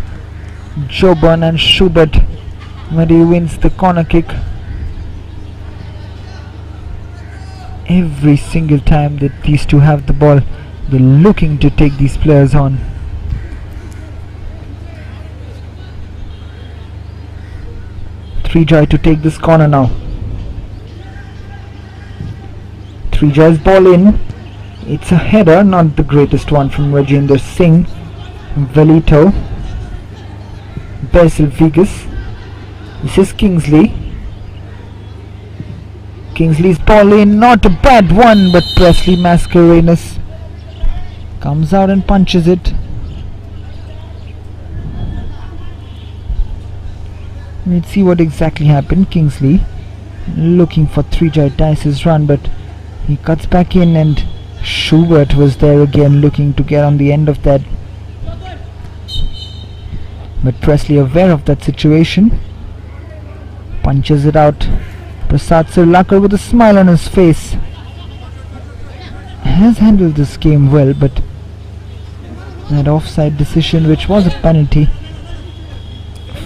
Joban and Schubert, but he wins the corner kick. Every single time that these two have the ball, they're looking to take these players on. Trijoy to take this corner now. Trijoy's ball in. It's a header, not the greatest one from Rajendra Singh. Velito. Basil Vegas. This is Kingsley. Kingsley's ball in, not a bad one, but Presley Mascarenas comes out and punches it. Let's see what exactly happened. Kingsley looking for Trijoy Dice's run, but he cuts back in, and Schubert was there again looking to get on the end of that. But Presley, aware of that situation, punches it out. Prasad Sirlakar, with a smile on his face, has handled this game well, but that offside decision, which was a penalty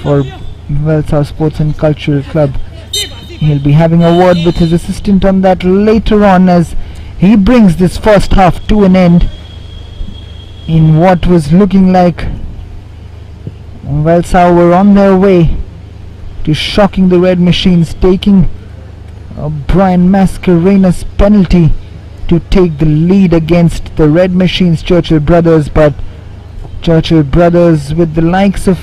for VELSAO Sports and Cultural Club, he'll be having a word with his assistant on that later on, as he brings this first half to an end in what was looking like VELSAO were on their way to shocking the Red Machines, taking Brian Mascarena's penalty to take the lead against the Red Machines Churchill Brothers. But Churchill Brothers, with the likes of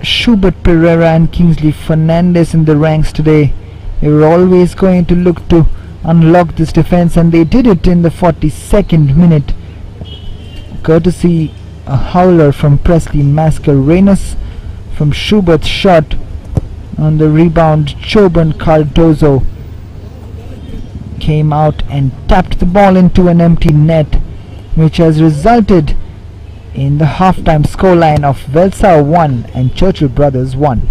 Schubert Pereira and Kingsley Fernandez in the ranks today, they were always going to look to unlock this defense, and they did it in the 42nd minute, courtesy A howler from Presley Mascarenas. From Schubert's shot. On the rebound, Choban Cardozo came out and tapped the ball into an empty net, which has resulted in the halftime scoreline of VELSAO 1 and Churchill Brothers 1.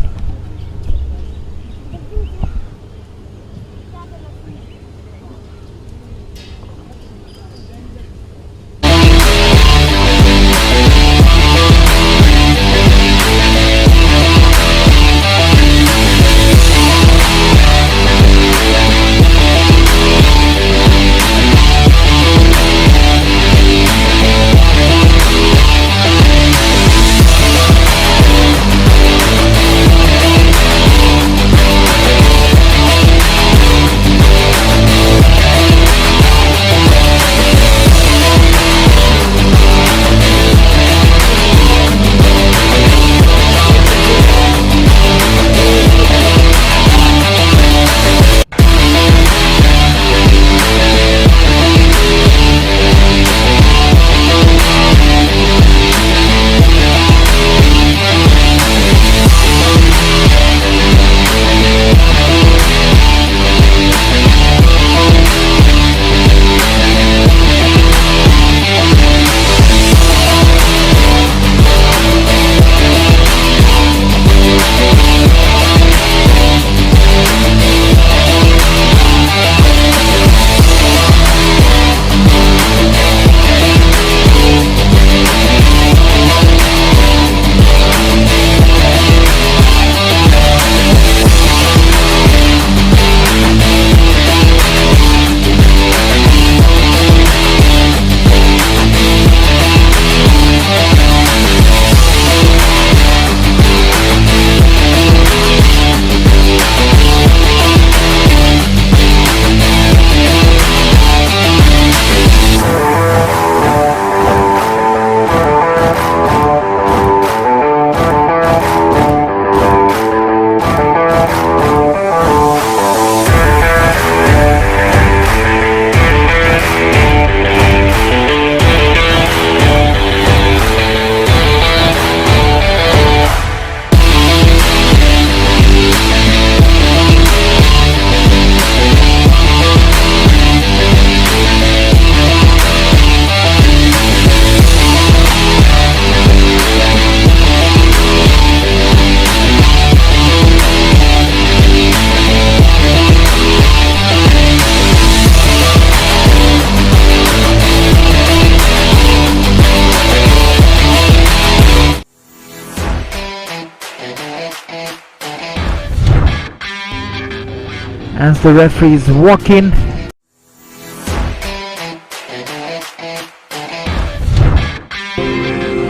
As the referees walk in,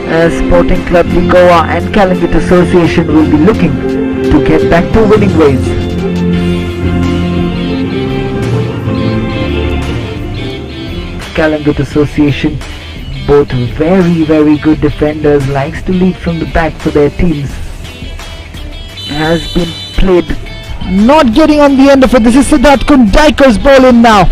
as Sporting Club Goa and Kalingut Association will be looking to get back to winning ways. Kalingut Association, both very good defenders, likes to lead from the back for their teams. Has been played, not getting on the end of it. This is Siddharth Kundaikar's ball in now,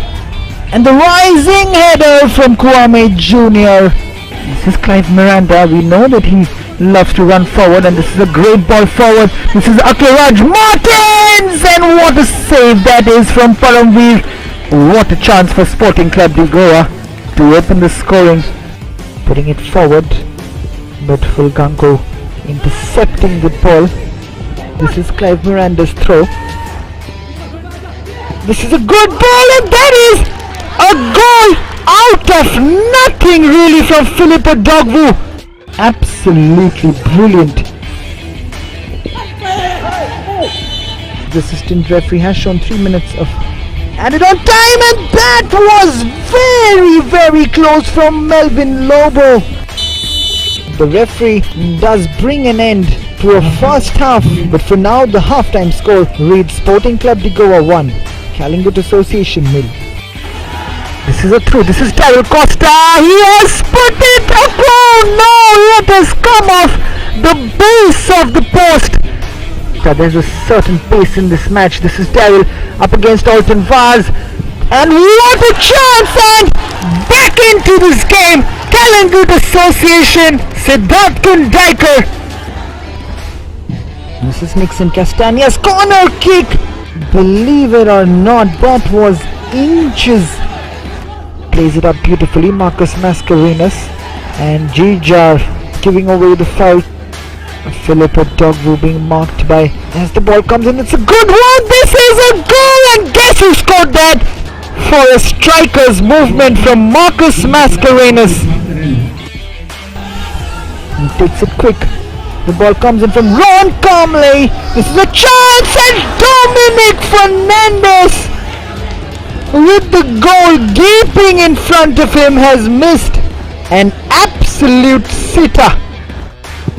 and the rising header from Kwame Jr. This is Clive Miranda. We know that he loves to run forward, and this is a great ball forward. This is Akiraj Martins, and what a save that is from Paramveer. What a chance for Sporting Club Goa to open the scoring. Putting it forward, but Fulganko intercepting the ball. This is Clive Miranda's throw. This is a good ball, and that is a goal out of nothing really from Filippo Dogvu. Absolutely brilliant. The assistant referee has shown 3 minutes of added on time, and that was very close from Melvin Lobo. The referee does bring an end to a first half, but for now the halftime score reads Sporting Club Goa 1, Kalingut Association 0. This is a throw. This is Daryl Costa. He has put it up. Oh no! It has come off the base of the post. So there's a certain pace in this match. This is Daryl up against Alton Vaz, and what a chance! And back into this game, Kalingut Association Siddharth Kundaikar. This is Nixon Castanha's corner kick. Believe it or not, that was inches. Plays it up beautifully, Marcus Mascarenhas, and Gijar giving away the foul. Philippa Dogvu being marked by, as the ball comes in, it's a good one. This is a goal, and guess who scored that? For a striker's movement from Marcus Mascarenhas. He takes it quick. The ball comes in from Ron Comley. This is a chance, and Dominic Fernandez, with the goal gaping in front of him, has missed an absolute sitter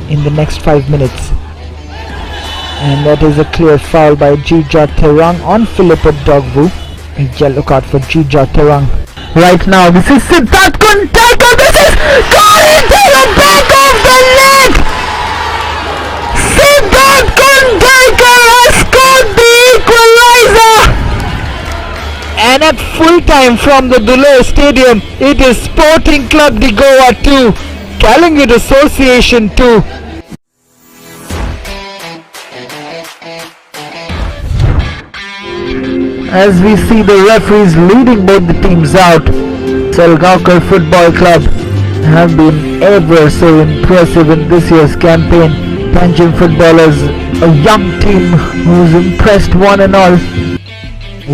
in the next 5 minutes. And that is a clear foul by Jija Terang on Philippa Dogvu. A yellow card for Jija Terang. Right now, this is Siddharth Kundaikar. This is gone into the back of the net. Siddharth Kundaikar has scored the equalizer. And at full time from the Dhule Stadium, it is Sporting Club de Goa 2, Collingwood Association 2. As we see the referees leading both the teams out, Salgaonkar Football Club have been ever so impressive in this year's campaign. Panjim footballers, a young team who's impressed one and all.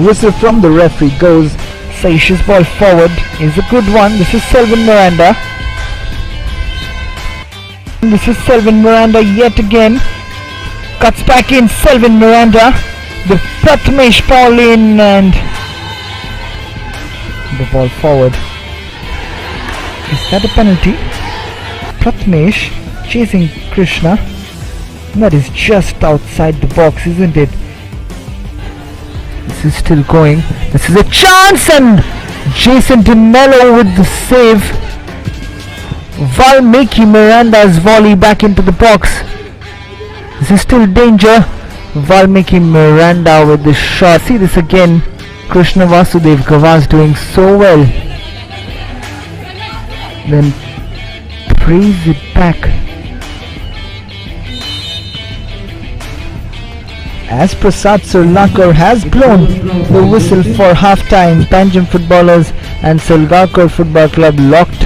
Whistle from the referee goes. Saish's ball forward is a good one. This is Selvin Miranda. This is Selvin Miranda yet again. Cuts back in, Selvin Miranda. The Prathamesh ball in, and the ball forward. Is that a penalty? Prathamesh chasing Krishna. That is just outside the box, isn't it? This is still going. This is a chance, and Jason DeMello with the save. Valmiki Miranda's volley back into the box. This is still danger. Valmiki Miranda with the shot. See this again. Krishna Vasudev Gava's doing so well. Then praise it back. As Prasad Surlakar has blown the whistle for half-time, Panjim footballers and Salgaonkar Football Club locked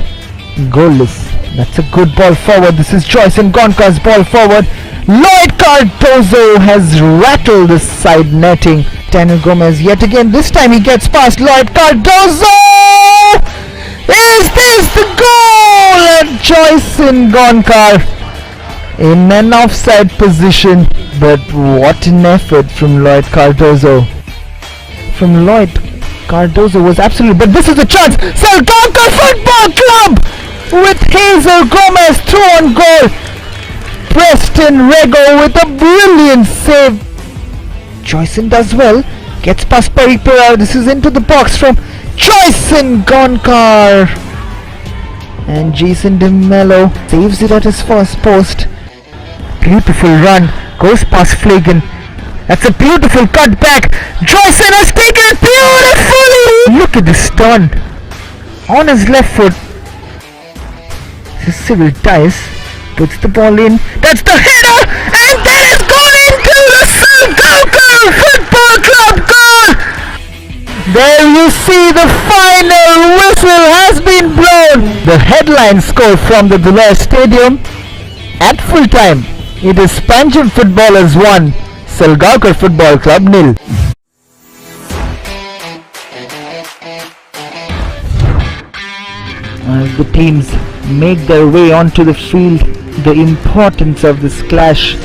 goalless. That's a good ball forward. This is Joyce and Gonkar's ball forward. Lloyd Cardozo has rattled the side netting. Daniel Gomez yet again. This time he gets past Lloyd Cardozo. Is this the goal? And Joyce and Gonkar in an offside position. But what an effort from Lloyd Cardozo. From Lloyd Cardozo was absolutely. But this is a chance. Salgaonkar Football Club with Hazel Gomez through on goal. Preston Rego with a brilliant save. Joyson does well. Gets past Peripera. This is into the box from Joyson Gonkar. And Jason DeMello saves it at his first post. Beautiful run. Goes past Flagan. That's a beautiful cut back. Joyson has taken it beautifully. Look at this turn. On his left foot. This is Cyril Tice. Puts the ball in. That's the header, and that has gone into the Salgaonkar Football Club goal. There you see the final whistle has been blown. The headline score from the Dhule Stadium at full time. It is Panjim footballers 1, Salgaonkar Football Club 0. As the teams make their way onto the field, the importance of this clash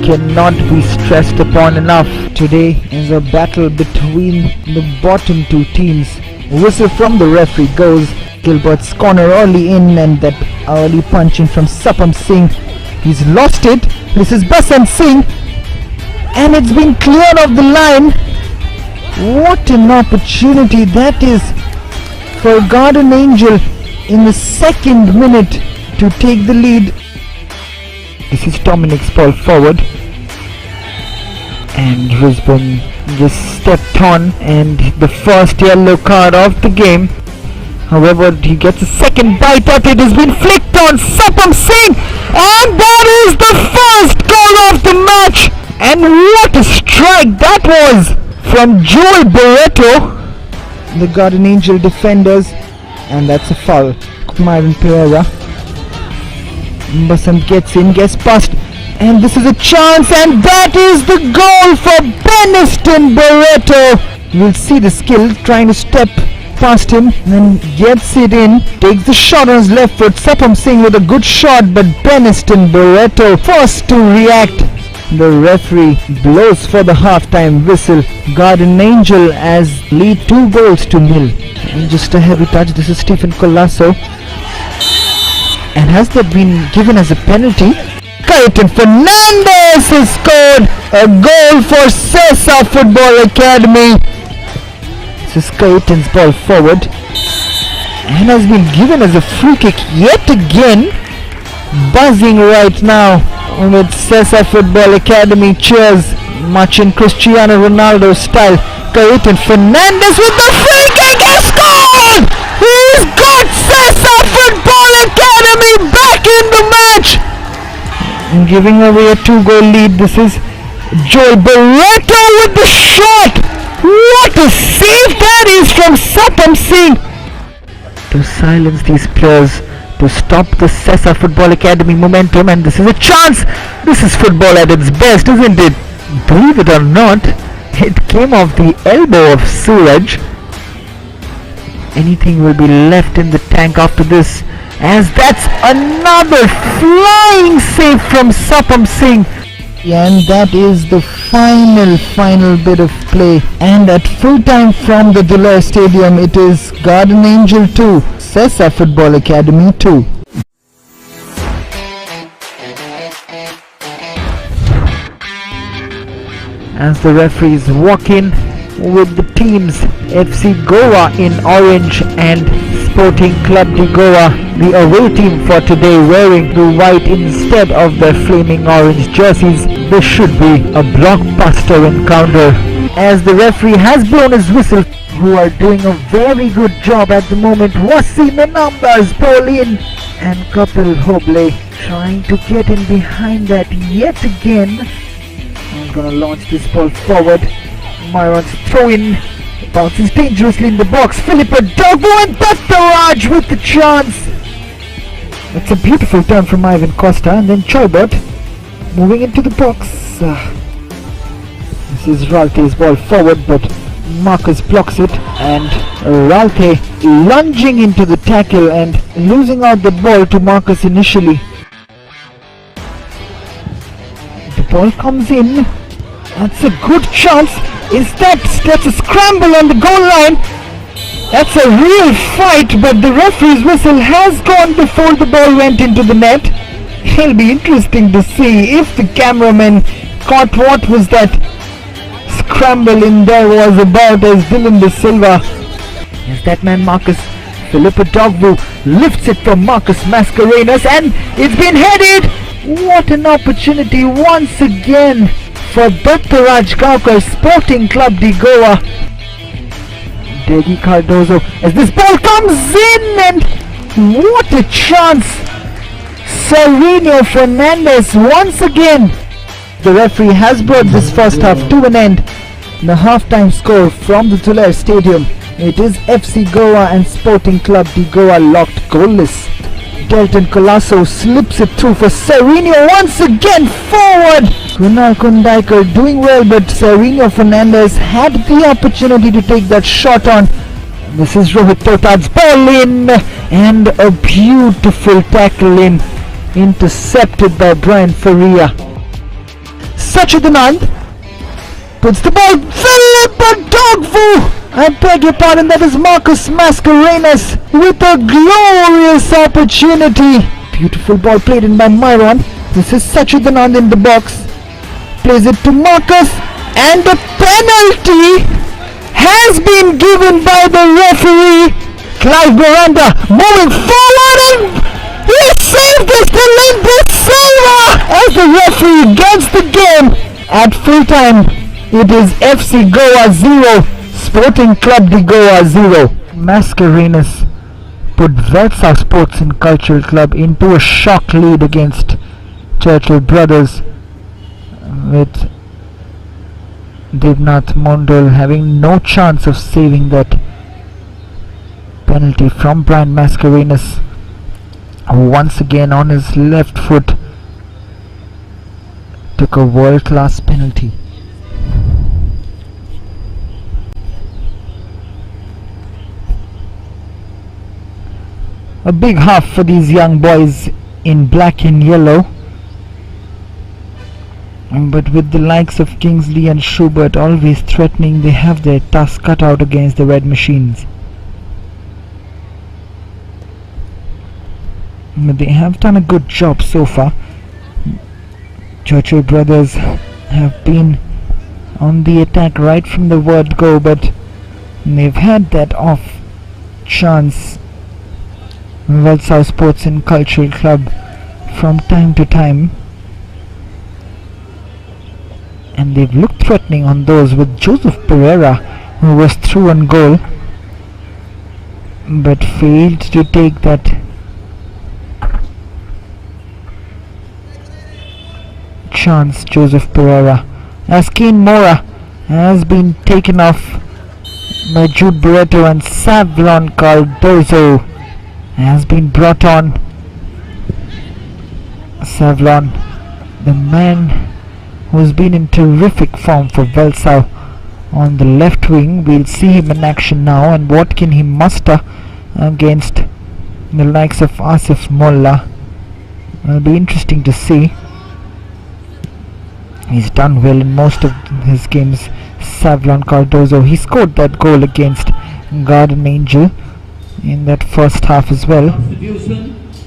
cannot be stressed upon enough. Today is a battle between the bottom two teams. Whistle from the referee goes. Gilbert's corner early in, and that early punch in from Sapam Singh. He's lost it. This is Basant Singh, and it's been cleared off the line. What an opportunity that is for Garden Angel in the second minute to take the lead. This is Dominic's ball forward, and Risbon just stepped on, and the first yellow card of the game. However, he gets a second bite at it. Has been flicked on Sapam Singh, and that is the first goal of the match. And what a strike that was from Joel Barreto, the Guardian Angel defenders, and that's a foul. Myron Pereira. Basant gets in, gets past, and this is a chance, and that is the goal for Beniston Barreto. You'll see the skill, trying to step past him, then gets it in, takes the shot on his left foot. Sapam Singh with a good shot, but Beniston Barreto forced to react. The referee blows for the half-time whistle. Guardian Angel as lead 2-0. And just a heavy touch. This is Stephen Colasso. And has that been given as a penalty? Cayetan Fernandez has scored a goal for Cesar Football Academy. This is Cayetan's ball forward and has been given as a free kick yet again. Buzzing right now with Cesar Football Academy cheers, much in Cristiano Ronaldo style. Cayetan Fernandez with the free kick has scored! He's got Cesar Football Academy back in the match! Giving away a 2-goal lead. This is Joel Barreto with the shot! What a save that is from Sapam Singh! To silence these players, to stop the Cesar Football Academy momentum, and this is a chance! This is football at its best, isn't it? Believe it or not, it came off the elbow of Suraj. Anything will be left in the tank after this, as that's another flying save from Sapam Singh. And that is the final bit of play. And at full time from the Dulher Stadium, it is Guardian Angel 2, Cesar Football Academy 2. As the referees walk in with the teams FC Goa in orange and Sporting Club de Goa, the away team for today, wearing the white instead of their flaming orange jerseys. This should be a blockbuster encounter. As the referee has blown his whistle, who are doing a very good job at the moment. Wasim Numbers, Pauline and Kapil Hoble trying to get in behind that yet again. I'm gonna launch this ball forward. Myron's throw in, bounces dangerously in the box. Philippa Dogbo and Dattaraj with the chance. It's a beautiful turn from Ivan Costa, and then Choibot moving into the box. This is Ralte's ball forward, but Marcus blocks it, and Ralte lunging into the tackle and losing out the ball to Marcus initially. The ball comes in. That's a good chance. Instead, that's a scramble on the goal line. That's a real fight, but the referee's whistle has gone before the ball went into the net. It'll be interesting to see if the cameraman caught what was that scramble in there was about, as Dylan De Silva, as that man Marcus Philippa Dogbu lifts it from Marcus Mascarenas, and it's been headed. What an opportunity once again for Dattaraj Gaukar, Sporting Club de Goa. Degi Cardozo, as this ball comes in, and what a chance. Sereno Fernandez once again. The referee has brought this first half to an end. The half-time score from the Dulher Stadium, it is FC Goa and Sporting Club de Goa locked goalless. Delton Colasso slips it through for Sereno once again forward. Kunal Kundaikar doing well, but Sereno Fernandez had the opportunity to take that shot on. This is Rohit Totad's ball in, and a beautiful tackle in, intercepted by Brian Faria. Sachidanand puts the ball. Philippa Dogvu! I beg your pardon, that is Marcus Mascarenas with a glorious opportunity. Beautiful ball played in by Myron. This is Sachidanand in the box. Plays it to Marcus, and the penalty has been given by the referee. Clive Miranda moving forward, and he saved this to De Silva as the referee gets the game. At full time, it is FC Goa 0, Sporting Club de Goa 0. Mascarenas put VELSAO Sports and Cultural Club into a shock lead against Churchill brothers, with Devnath Mondal having no chance of saving that penalty from Brian Mascarenhas, who once again on his left foot took a world-class penalty. A big half for these young boys in black and yellow, but with the likes of Kingsley and Schubert always threatening, they have their task cut out against the red machines. But they have done a good job so far. Churchill brothers have been on the attack right from the word go, but they've had that off chance. VELSAO Sports and Cultural Club from time to time, and they've looked threatening on those, with Joseph Pereira, who was through on goal but failed to take that chance. Joseph Pereira, as Kane Mora has been taken off by Jude Barreto, and Savlon Cardozo has been brought on. Savlon, the man who's been in terrific form for VELSAO on the left wing. We'll see him in action now, and what can he muster against the likes of Asif Molla. It'll be interesting to see. He's done well in most of his games. Savlon Cardozo, he scored that goal against Garden Angel in that first half as well,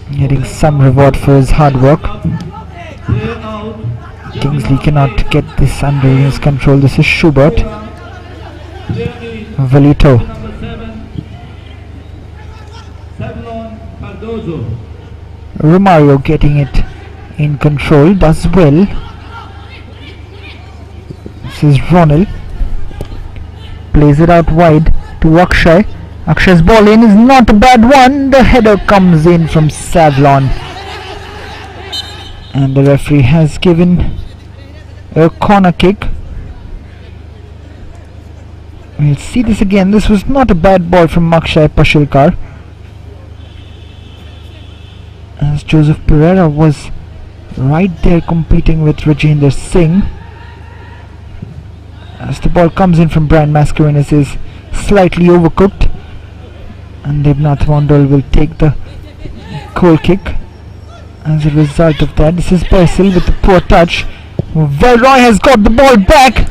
getting some reward for his hard work. Kingsley cannot get this under his control. This is Schubert. Velito. Romario getting it in control, does well. This is Ronald. Plays it out wide to Akshay. Akshay's ball in is not a bad one. The header comes in from Savlon, and the referee has given a corner kick. We'll see this again. This was not a bad ball from Akshay Pashilkar, as Joseph Pereira was right there competing with Rajendra Singh. As the ball comes in from Brian Mascarenhas, is slightly overcooked, and Devnath Mondal will take the goal kick as a result of that. This is Basil with a poor touch. Velroy has got the ball back,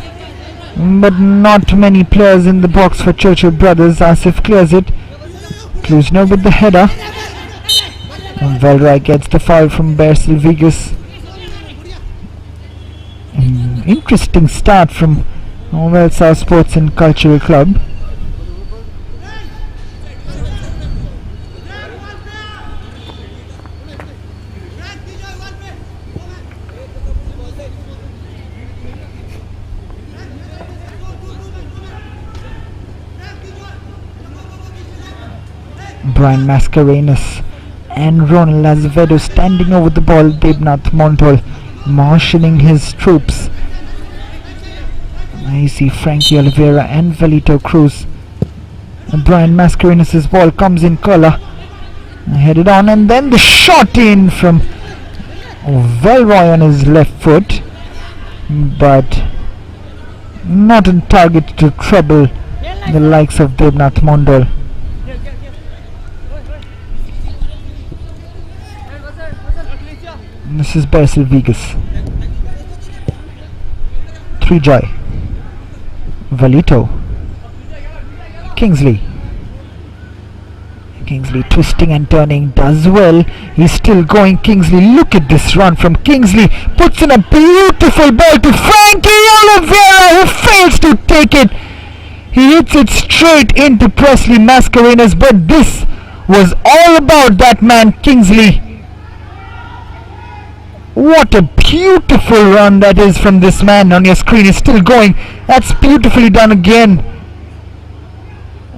but not many players in the box for Churchill brothers. Asif clears it. Klusner with the header. And Velroy gets the foul from Basil Vigas. Interesting start from VELSAO Sports and Cultural Club. Brian Mascarenhas and Ronald Azevedo standing over the ball. Devnath Mondal marshalling his troops. I see Frankie Oliveira and Velito Cruz. And Brian Mascarenhas' ball comes in color, headed on, and then the shot in from Velroy on his left foot, but not on target to trouble the likes of Devnath Mondal. This is Basil Vigas. 3 Joy. Velito. Kingsley twisting and turning, does well. He's still going. Kingsley, look at this run from Kingsley. Puts in a beautiful ball to Frankie Oliveira, who fails to take it. He hits it straight into Presley Mascarenhas, but this was all about that man Kingsley. What a beautiful run that is from this man. On your screen is still going. That's beautifully done again.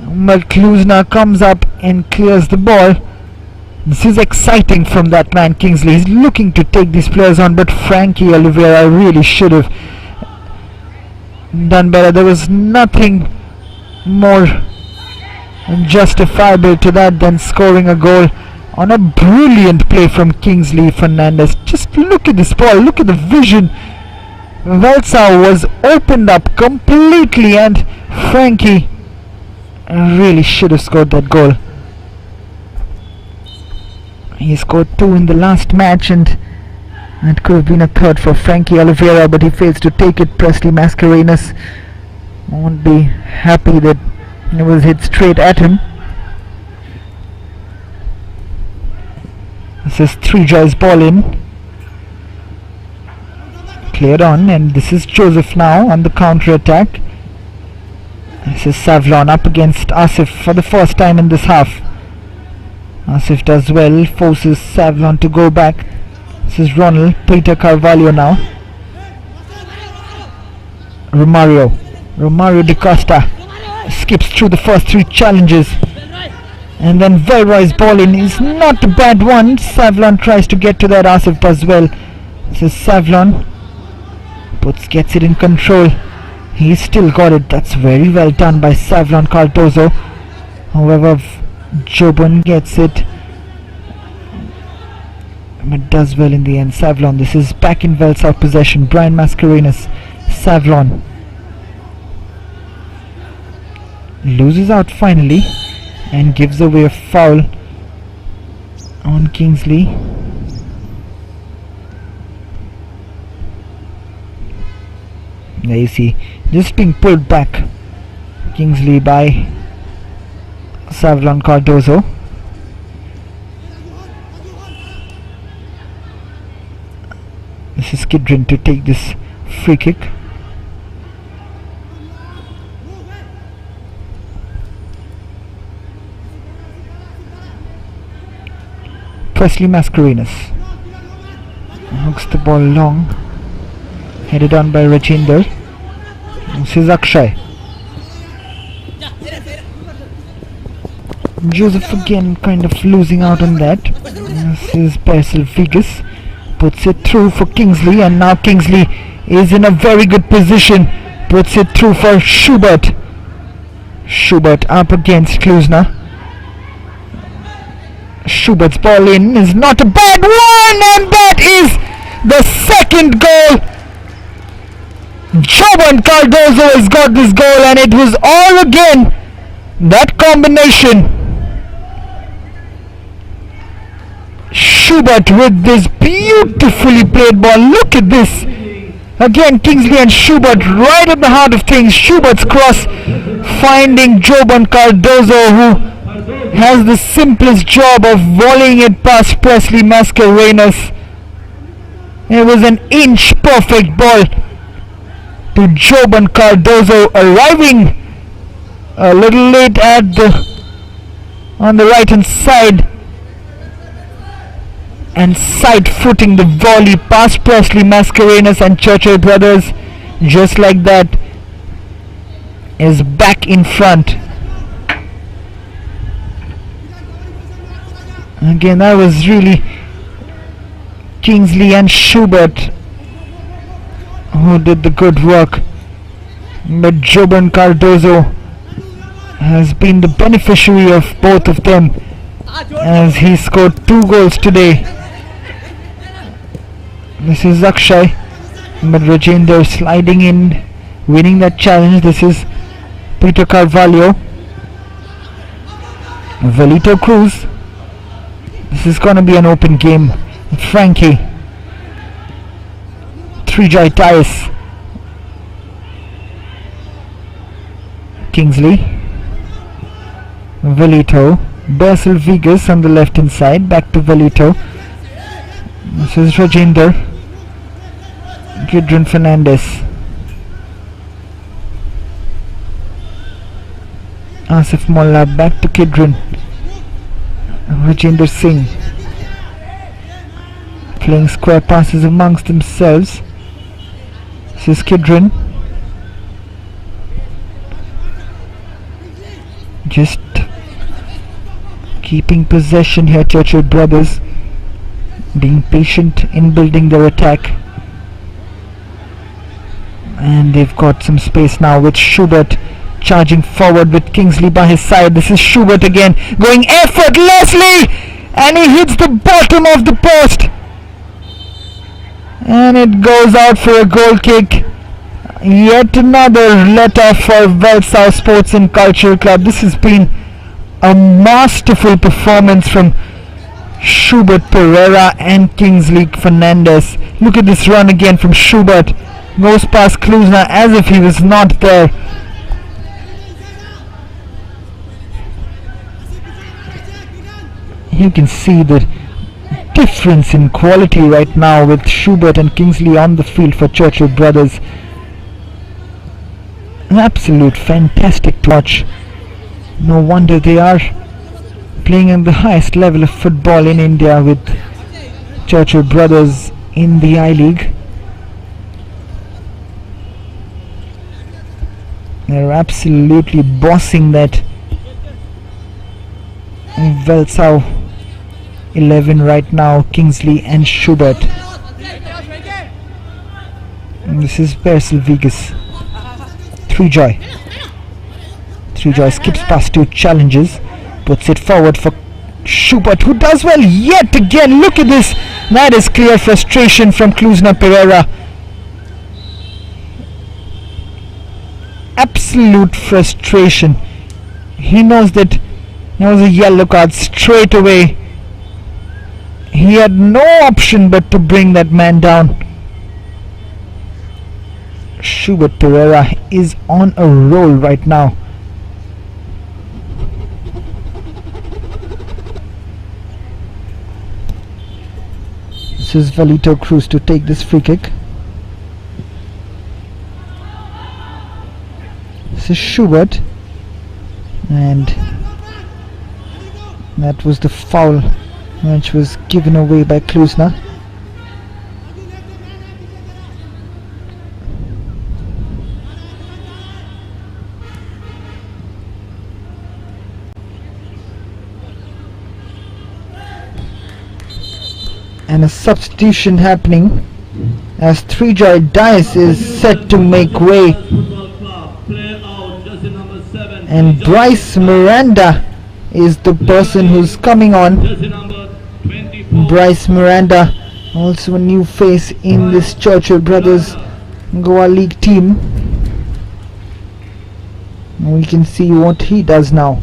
But Kluzna comes up and clears the ball. This is exciting from that man Kingsley. He's looking to take these players on, but Frankie Oliveira really should have done better. There was nothing more justifiable to that than scoring a goal on a brilliant play from Kingsley Fernandez. Just look at this ball, look at the vision. VELSAO was opened up completely, and Frankie really should have scored that goal. He scored 2 in the last match, and it could have been a third for Frankie Oliveira, but he fails to take it. Presley Mascarenhas won't be happy that it was hit straight at him. This is Trijoy's ball in. Cleared on, and this is Joseph now on the counter attack. This is Savlon up against Asif for the first time in this half. Asif does well, forces Savlon to go back. This is Ronald, Peter Carvalho now. Romario de Costa skips through the first 3 challenges. And then Velroy's ball in is not a bad one. Savlon tries to get to that, Asif does well. This is Savlon. Gets it in control. He's still got it. That's very well done by Savlon Cardozo. However, Jobon gets it, but does well in the end. Savlon, this is back in VELSAO possession. Brian Mascarenhas, Savlon loses out finally and gives away a foul on Kingsley. There you see, just being pulled back, Kingsley, by Savlon Cardozo. This is Kidrin to take this free kick. Presley Mascarenhas hooks the ball long, headed on by Rajinder. This is Akshay. Joseph again kind of losing out on that. This is Basil Vegas, puts it through for Kingsley, and now Kingsley is in a very good position. Puts it through for Schubert. Schubert up against Kluzna. Schubert's ball in is not a bad one, and that is the second goal. Joban Cardozo has got this goal, and it was all again that combination. Schubert with this beautifully played ball. Look at this. Again, Kingsley and Schubert right at the heart of things. Schubert's cross finding Joban Cardozo, who has the simplest job of volleying it past Presley Mascarenhas. It was an inch perfect ball to Joban Cardozo, arriving a little late at on the right hand side and side footing the volley past Presley Mascarenhas, and Churchill brothers, just like that, is back in front. Again, that was really Kingsley and Schubert who did the good work, but Joban Cardozo has been the beneficiary of both of them, as he scored 2 goals today. This is Akshay, but Rajinder sliding in, winning that challenge. This is Peter Carvalho. Velito Cruz. This is going to be an open game. Frankie. Trijoy Tyus. Kingsley. Velito. Basil Vegas on the left hand side. Back to Velito. This is Rajinder. Kidron Fernandez. Asif Molla back to Kidron. Rajinder Singh playing square passes amongst themselves. This is Kidron. Just keeping possession here, Churchill brothers, being patient in building their attack. And they've got some space now with Schubert charging forward with Kingsley by his side. This is Schubert again, going effortlessly, and he hits the bottom of the post, and it goes out for a goal kick. Yet another letter for VELSAO Sports and Cultural Club. This has been a masterful performance from Schubert Pereira and Kingsley Fernandez. Look at this run again from Schubert. Goes past Klusner as if he was not there. You can see the difference in quality right now with Schubert and Kingsley on the field for Churchill brothers. An absolute fantastic to watch. No wonder they are playing at the highest level of football in India with Churchill brothers in the I-League. They're absolutely bossing that VELSAO 11 right now, Kingsley and Schubert. And this is Bersel Vegas. Three Joy skips past two challenges, puts it forward for Schubert, who does well yet again. Look at this. That is clear frustration from Klusner Pereira. Absolute frustration. He knows that there was a yellow card straight away. He had no option but to bring that man down. Schubert Pereira is on a roll right now. This is Valito Cruz to take this free kick. This is Schubert, and that was the foul which was given away by Klusner. And a substitution happening as Three Joy Dice is set to make way, and Bryce Miranda is the person who's coming on. Bryce Miranda, also a new face in this Churchill Brothers Goa League team. We can see what he does now.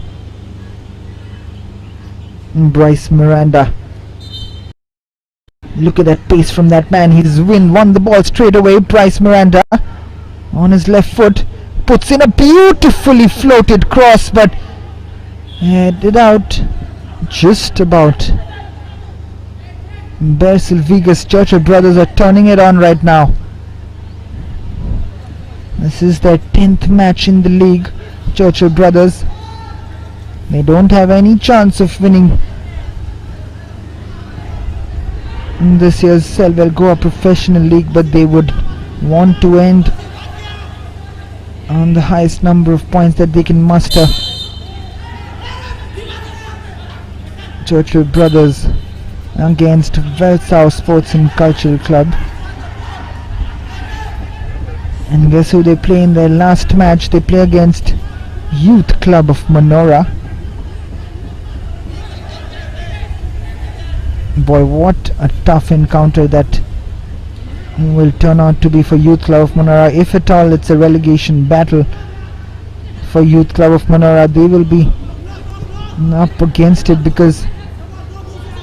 Bryce Miranda. Look at that pace from that man. He's won the ball straight away. Bryce Miranda on his left foot puts in a beautifully floated cross, but headed out just about. Bersel Vegas, Churchill Brothers are turning it on right now. This is their 10th match in the league. Churchill Brothers, they don't have any chance of winning in this year's Selwell Goa Professional League, but they would want to end on the highest number of points that they can muster. Churchill Brothers against VELSAO Sports and Cultural Club. And guess who they play in their last match? They play against Youth Club of Manora. Boy, what a tough encounter that will turn out to be for Youth Club of Manora. If at all it's a relegation battle for Youth Club of Manora, they will be up against it, because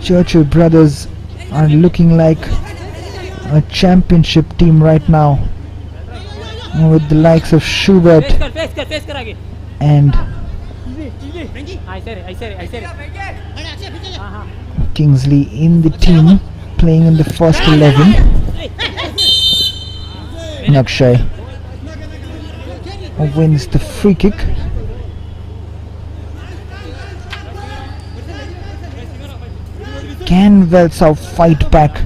Churchill Brothers are looking like a championship team right now, with the likes of Schubert and Kingsley in the team, playing in the first 11. Nakshay wins the free kick. Can VELSAO fight back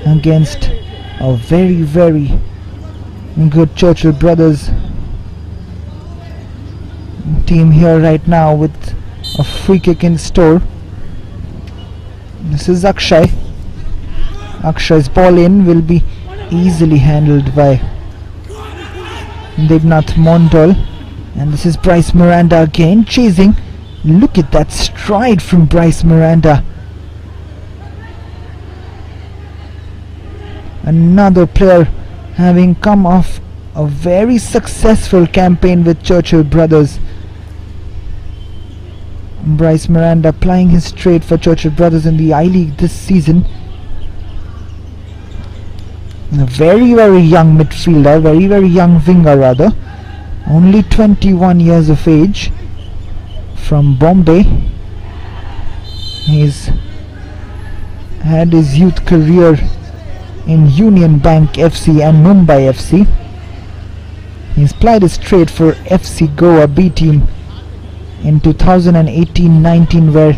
against a very, very good Churchill Brothers? team here right now with a free kick in store. This is Akshay's ball in will be easily handled by Devnath Mondal, and this is Bryce Miranda again chasing. Look at that stride from Bryce Miranda. Another player having come off a very successful campaign with Churchill Brothers. Bryce Miranda plying his trade for Churchill Brothers in the I-League this season. A very young midfielder, very young winger rather, only 21 years of age, from Bombay. He's had his youth career in Union Bank FC and Mumbai FC. He's plied his trade for FC Goa B team in 2018-19, where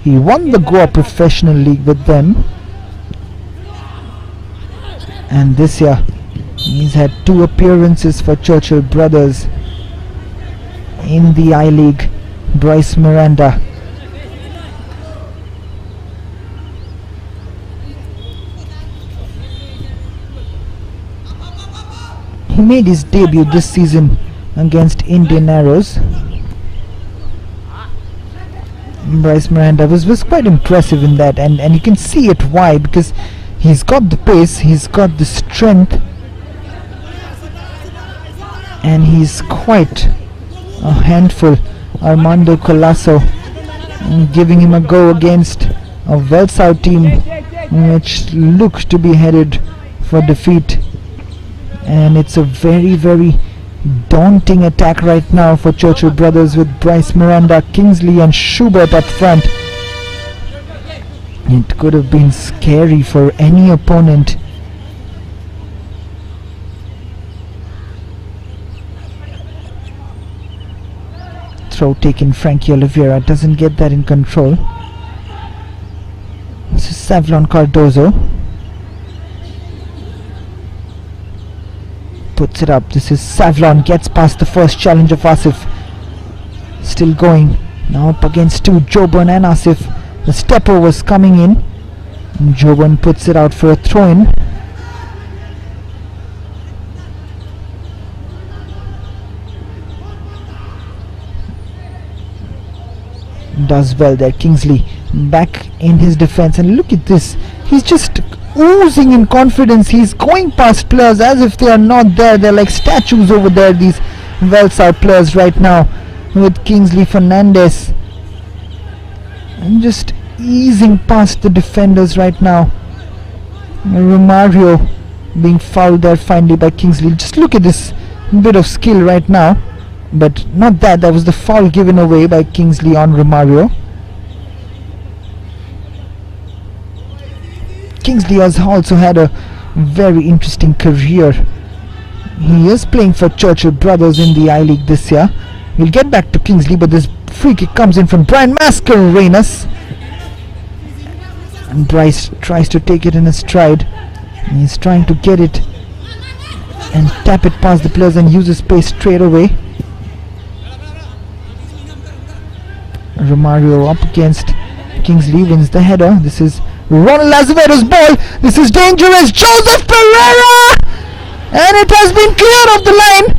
he won the Goa Professional League with them, and this year he's had 2 appearances for Churchill Brothers in the I-League. Bryce Miranda. He made his debut this season against Indian Arrows. Bryce Miranda was quite impressive in that, and you can see it why, because he's got the pace, he's got the strength, and he's quite a handful. Armando Colasso giving him a go against a VELSAO team which looked to be headed for defeat, and it's a very daunting attack right now for Churchill Brothers with Bryce Miranda, Kingsley and Schubert up front. It could have been scary for any opponent. Throw taken, Frankie Oliveira doesn't get that in control. This is Savlon Cardozo. Puts it up. This is Savlon, gets past the first challenge of Asif. Still going. Now up against 2, Joban and Asif. The stepper was coming in. And Joban puts it out for a throw-in. Does well there. Kingsley back in his defense, and look at this. He's just oozing in confidence. He's going past players as if they are not there. They're like statues over there, these VELSAO players right now, with Kingsley Fernandez, and just easing past the defenders right now. Romario being fouled there finally by Kingsley. Just look at this bit of skill right now. But not that was the foul given away by Kingsley on Romario. Kingsley has also had a very interesting career. He is playing for Churchill Brothers in the I-League this year. We'll get back to Kingsley, but this free kick comes in from Brian Mascarenas, and Bryce tries to take it in his stride. He's trying to get it and tap it past the players and use his pace straight away. Romario up against Kingsley, wins the header. This is Ronald Azevedo's ball. This is dangerous. Joseph Pereira, and it has been cleared off the line.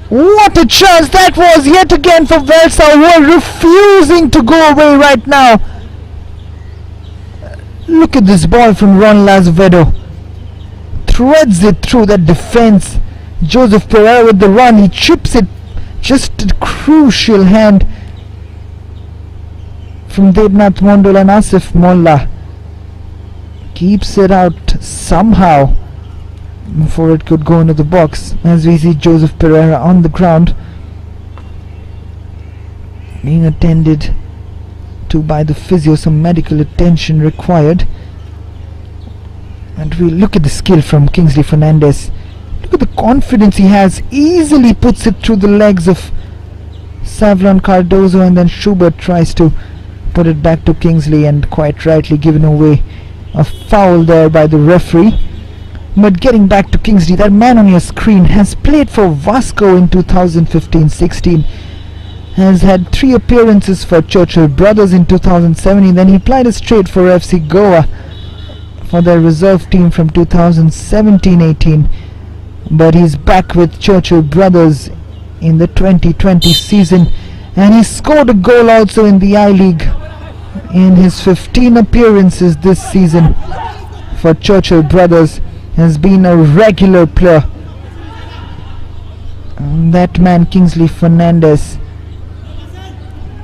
What a chance that was yet again for VELSAO, who are refusing to go away right now. Look at this ball from Ronald Azevedo. Threads it through that defense. Joseph Pereira with the run. He chips it. Just a crucial hand from Devnath Mondal, and Asif Molla keeps it out somehow before it could go into the box, as we see Joseph Pereira on the ground being attended to by the physio, some medical attention required. And we look at the skill from Kingsley Fernandez. Look at the confidence he has. Easily puts it through the legs of Savlon Cardozo, and then Schubert tries to put it back to Kingsley, and quite rightly given away a foul there by the referee. But getting back to Kingsley, that man on your screen has played for Vasco in 2015-16, has had 3 appearances for Churchill Brothers in 2017, then he played a straight for FC Goa for their reserve team from 2017-18, but he's back with Churchill Brothers in the 2020 season, and he scored a goal also in the I-League in his 15 appearances this season for Churchill Brothers. Has been a regular player. That man Kingsley Fernandez,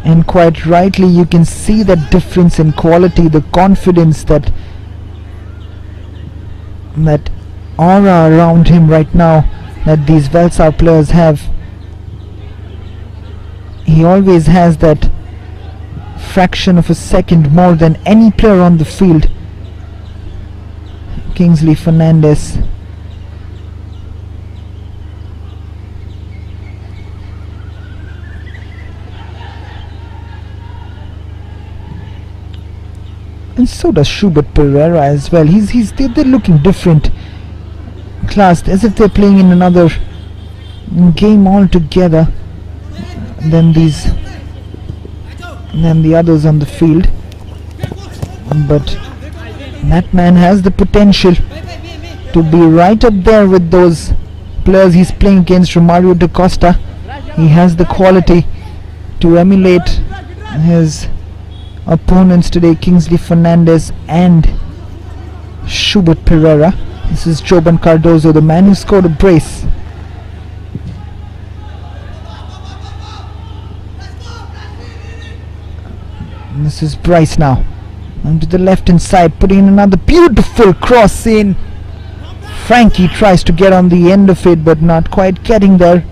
and quite rightly you can see the difference in quality, the confidence, that aura around him right now that these VELSAO players have. He always has that fraction of a second more than any player on the field. Kingsley Fernandez. And so does Schubert Pereira as well. They're looking different, classed as if they're playing in another game altogether than the others on the field. But that man has the potential to be right up there with those players he's playing against. Romario da Costa, he has the quality to emulate his opponents today, Kingsley Fernandez and Schubert Pereira. This is Joban Cardozo, the man who scored a brace. And this is Bryce now, onto the left hand side, putting in another beautiful cross in. Frankie tries to get on the end of it, but not quite getting there.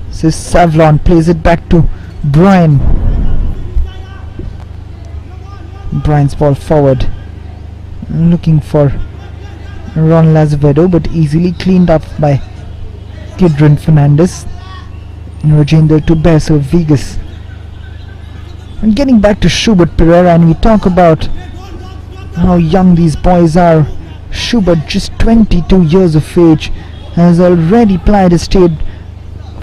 This is Savlon, plays it back to Brian. Brian's ball forward, looking for Ron Lazavedo, but easily cleaned up by Kidron Fernandez. Rogendo to Beso Vigas. And getting back to Schubert Pereira, and we talk about how young these boys are. Schubert, just 22 years of age, has already plied his trade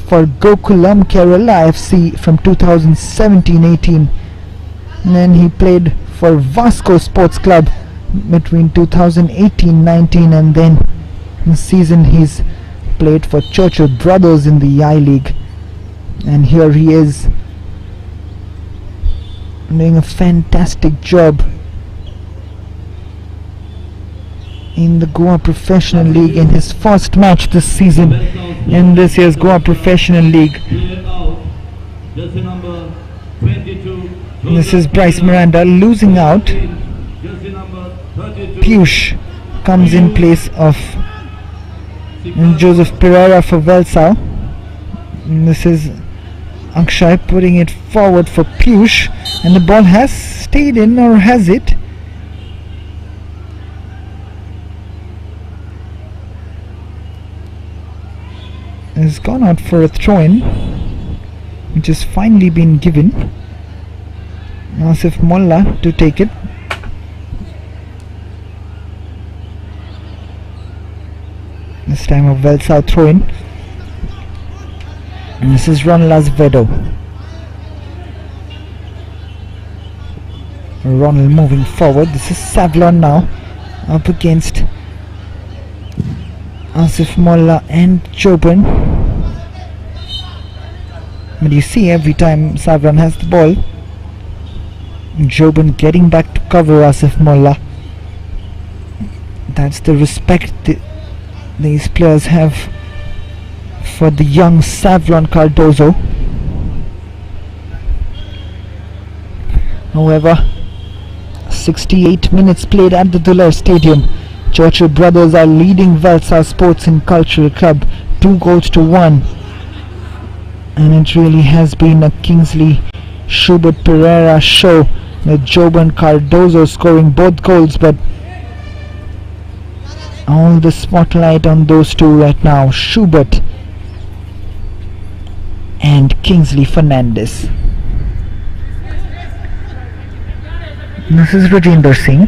for Gokulam Kerala FC from 2017-18, and then he played for Vasco Sports Club between 2018-19, and then this season he's played for Churchill Brothers in the I-League, and here he is doing a fantastic job in the Goa Professional League in his first match this season in this year's Goa Professional League. This is Bryce Miranda losing out. Piyush comes in place of Joseph Pereira for VELSAO. And this is Akshay putting it forward for Piyush, and the ball has stayed in, or has it? Has gone out for a throw-in, which has finally been given. Asif Molla to take it. This time a VELSAO throw-in. And this is Ron Lazavedo. Ronald moving forward. This is Savlon now up against Asif Molla and Joban. But you see, every time Savlon has the ball, Joban getting back to cover Asif Molla. That's the respect these players have for the young Savlon Cardozo. However, 68 minutes played at the Dular Stadium. Churchill Brothers are leading VELSAO Sports and Cultural Club 2-1, and it really has been a Kingsley Schubert Pereira show, with Joban Cardozo scoring both goals, but all the spotlight on those two right now, Schubert and Kingsley Fernandez. This is Rajinder Singh.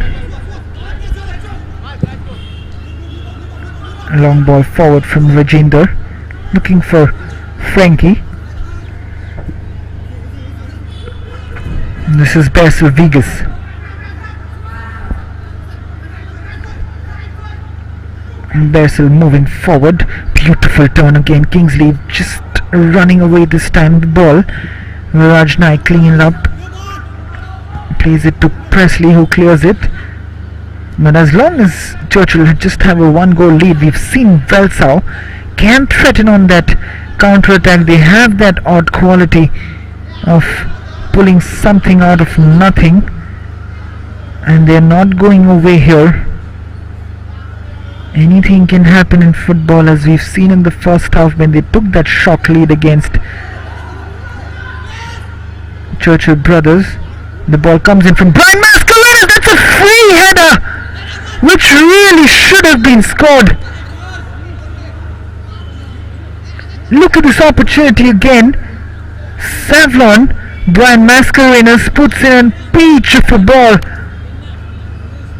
Long ball forward from Rajinder, looking for Frankie. This is Basil Vegas. Basil moving forward. Beautiful turn again. Kingsley just running away this time. The ball. Viraj Naik clean up. Plays it to Presley, who clears it. But as long as Churchill just have a 1-goal lead, we've seen VELSAO can threaten on that counter-attack. They have that odd quality of pulling something out of nothing, and they're not going away here. Anything can happen in football, as we've seen in the first half when they took that shock lead against Churchill brothers. The ball comes in from Brian Mascarenas. That's a free header which really should have been scored. Look at this opportunity again. Savlon, Brian Mascarenas puts in a peach of a ball.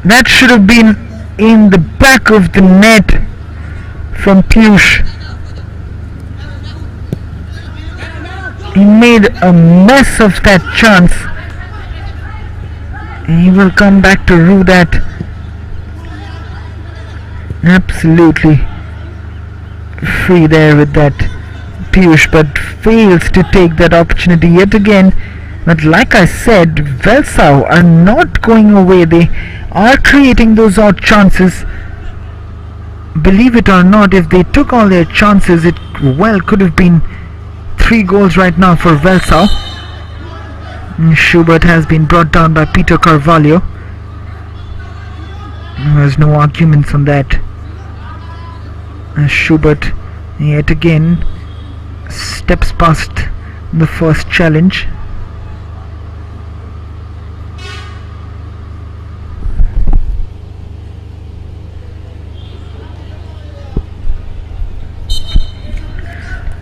That should have been in the back of the net from Piyush. He made a mess of that chance. He will come back to rue that. Absolutely free there with that Piyush, but fails to take that opportunity yet again. But like I said, VELSAO are not going away. They are creating those odd chances. Believe it or not, if they took all their chances, it well could have been 3 goals right now for VELSAO. Schubert has been brought down by Peter Carvalho. There's no arguments on that. Schubert yet again steps past the first challenge.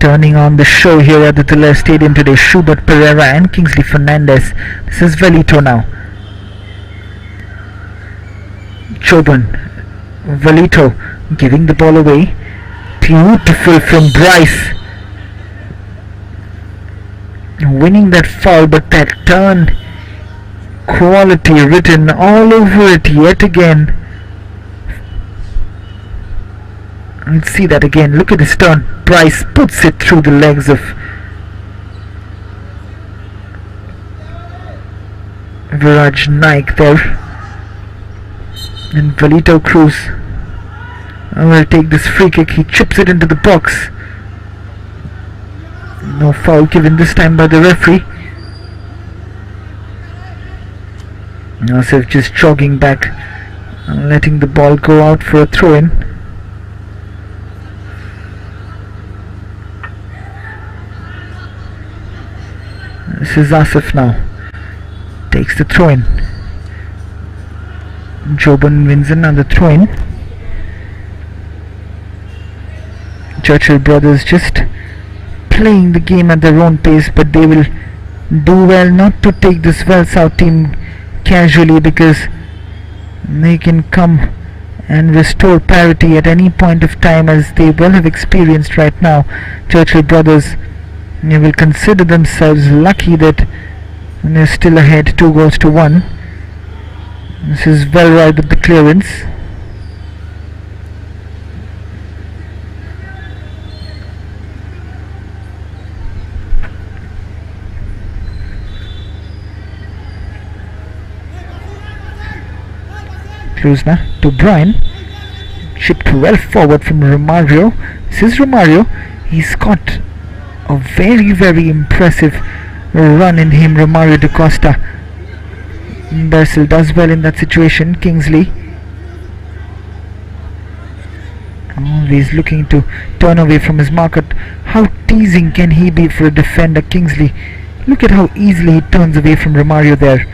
Turning on the show here at the Tiller Stadium today, Schubert, Pereira and Kingsley Fernandez. This is Velito now. Choban, Velito giving the ball away. Beautiful from Bryce. Winning that foul, but that turn quality written all over it yet again. Let's see that again. Look at this turn. Bryce puts it through the legs of Viraj Naik there. And Velito Cruz will take this free kick. He chips it into the box. No foul given this time by the referee. Nasif just jogging back, letting the ball go out for a throw-in. This is Asif now. Takes the throw-in. Joban wins another throw-in. Churchill brothers just playing the game at their own pace, but they will do well not to take this VELSAO team casually, because they can come and restore parity at any point of time, as they well have experienced right now. Churchill brothers, they will consider themselves lucky that they're still ahead 2-1. This is well right with the clearance. Kruzna to Brian, chipped well forward from Romario. This is Romario. He's got a very impressive run in him, Romario da Costa. Basil does well in that situation. Kingsley always looking to turn away from his marker. How teasing can he be for a defender, Kingsley? Look at how easily he turns away from Romario there.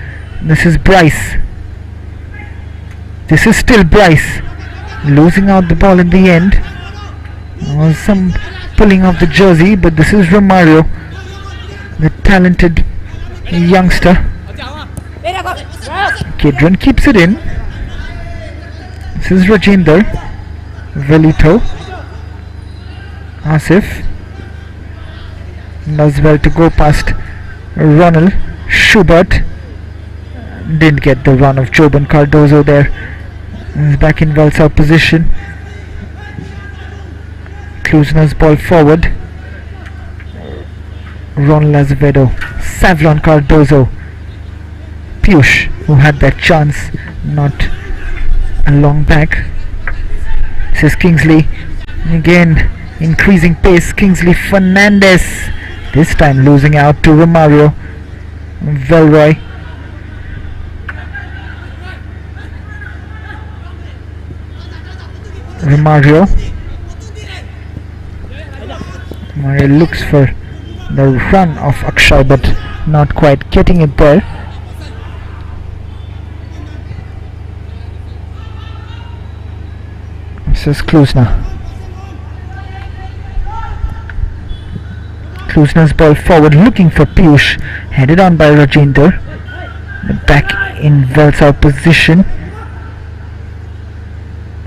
This is Bryce. This is still Bryce, losing out the ball in the end. Some pulling off the jersey, but this is Romario, the talented youngster. Kidron keeps it in. This is Rajinder. Velito. Asif does well to go past Ronald. Schubert didn't get the run of Joban Cardozo there. He's back in VELSAO position. Klusener's ball forward. Ronald Azevedo, Savlon Cardozo, Piyush, who had that chance, not a long back. This is Kingsley, again increasing pace. Kingsley Fernandez, this time losing out to Romario. Velroy, Romario looks for the run of Akshay, but not quite getting it there. This is Klusner. Klusner's ball forward, looking for Piyush, headed on by Rajendra. Back in VELSAO position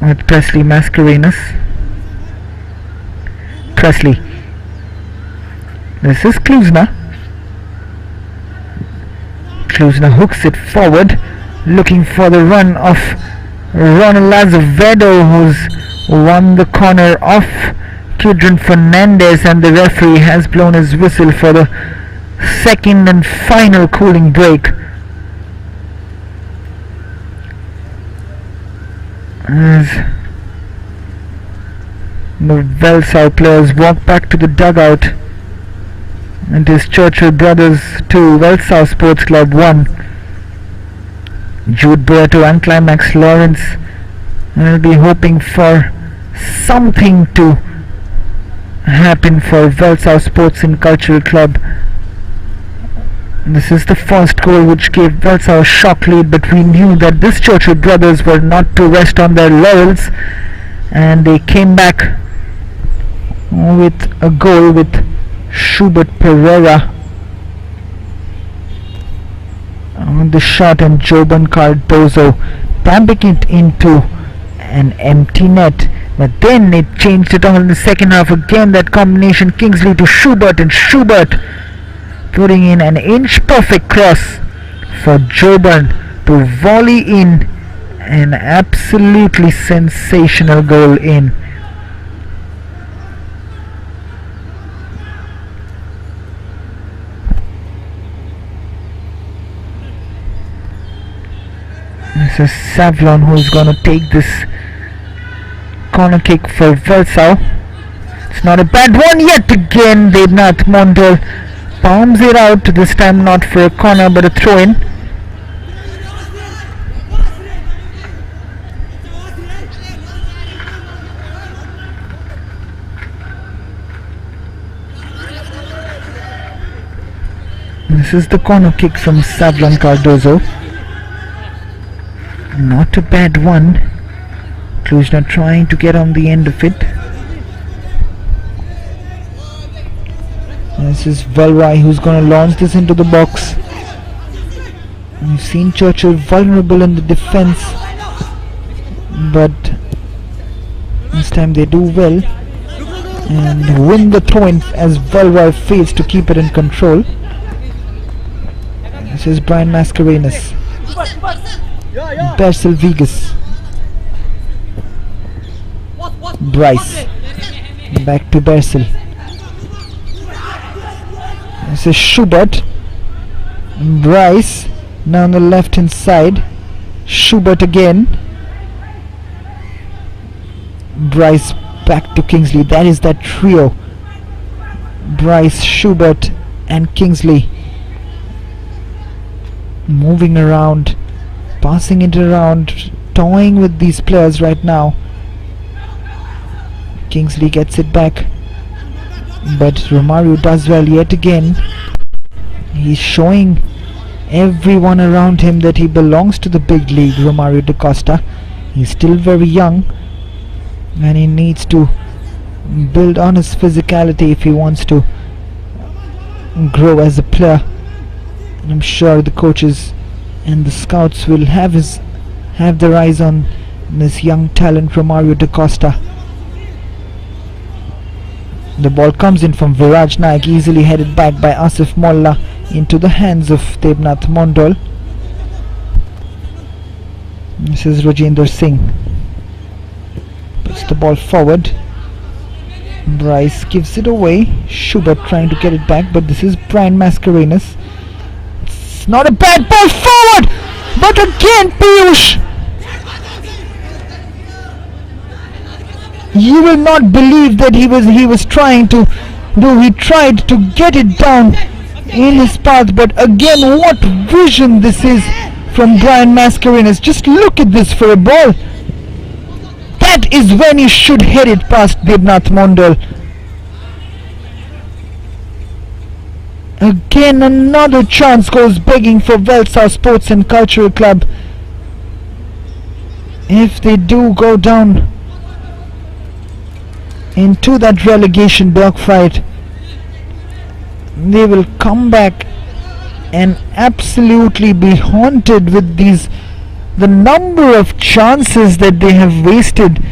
with Presley Mascarenas. Presley. This is Klusner. Klusner hooks it forward, looking for the run of Ronald Azevedo, who's won the corner off Kidron Fernandez, and the referee has blown his whistle for the second and final cooling break. As the VELSAO players walk back to the dugout. It is Churchill Brothers 2, VELSAO Sports Club 1. Jude Boyato and Climax Lawrence will be hoping for something to happen for VELSAO Sports and Cultural Club. This is the first goal which gave VELSAO a shock lead, but we knew that this Churchill Brothers were not to rest on their laurels, and they came back with a goal with Schubert Pereira on the shot, and Joban Cardozo tapping it into an empty net. But then it changed it all in the second half. Again that combination, Kingsley to Schubert, and Schubert putting in an inch perfect cross for Joban to volley in an absolutely sensational goal in. This is Savlon who is going to take this corner kick for VELSAO. It's not a bad one yet again. Devnath Mondal palms it out, this time not for a corner but a throw-in. This is the corner kick from Savlon Cardozo. Not a bad one. Klusner trying to get on the end of it. This is Velroy who's going to launch this into the box. We've seen Churchill vulnerable in the defense, but this time they do well and win the throw-in as Velroy fails to keep it in control. This is Brian Mascarenas. Bersel Vegas. Bryce. Back to Bersel. This is Schubert. Bryce now on the left hand side. Schubert again. Bryce back to Kingsley. That is that trio. Bryce, Schubert and Kingsley moving around, passing it around, toying with these players right now. Kingsley gets it back, but Romario does well yet again. He's showing everyone around him that he belongs to the big league, Romario da Costa. He's still very young and he needs to build on his physicality if he wants to grow as a player. And I'm sure the coaches and the scouts will have their eyes on this young talent Romario da Costa. The ball comes in from Viraj Naik, easily headed back by Asif Molla into the hands of Devnath Mondal. This is Rajendra Singh. Puts the ball forward. Bryce gives it away. Schubert trying to get it back, but this is Brian Mascarenhas. It's not a bad ball forward, but again Piyush. You will not believe that he was trying to do. He tried to get it down in his path, but again, what vision this is from Brian Mascarenhas. Just look at this for a ball. That is when he should head it past Devnath Mondal. Again, another chance goes begging for VELSAO Sports and Cultural Club. If they do go down into that relegation dogfight, they will come back and absolutely be haunted with these. The number of chances that they have wasted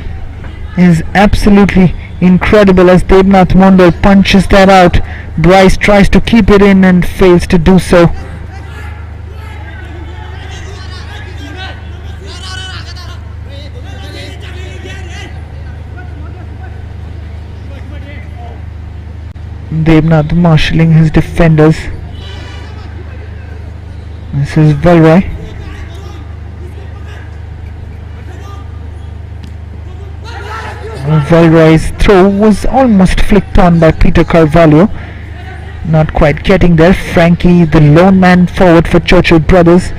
is absolutely incredible as Devnath Mondal punches that out. Bryce tries to keep it in and fails to do so. Devnath marshalling his defenders. This is Valroy. Valroy's throw was almost flicked on by Peter Carvalho. Not quite getting there. Frankie, the lone man forward for Churchill Brothers.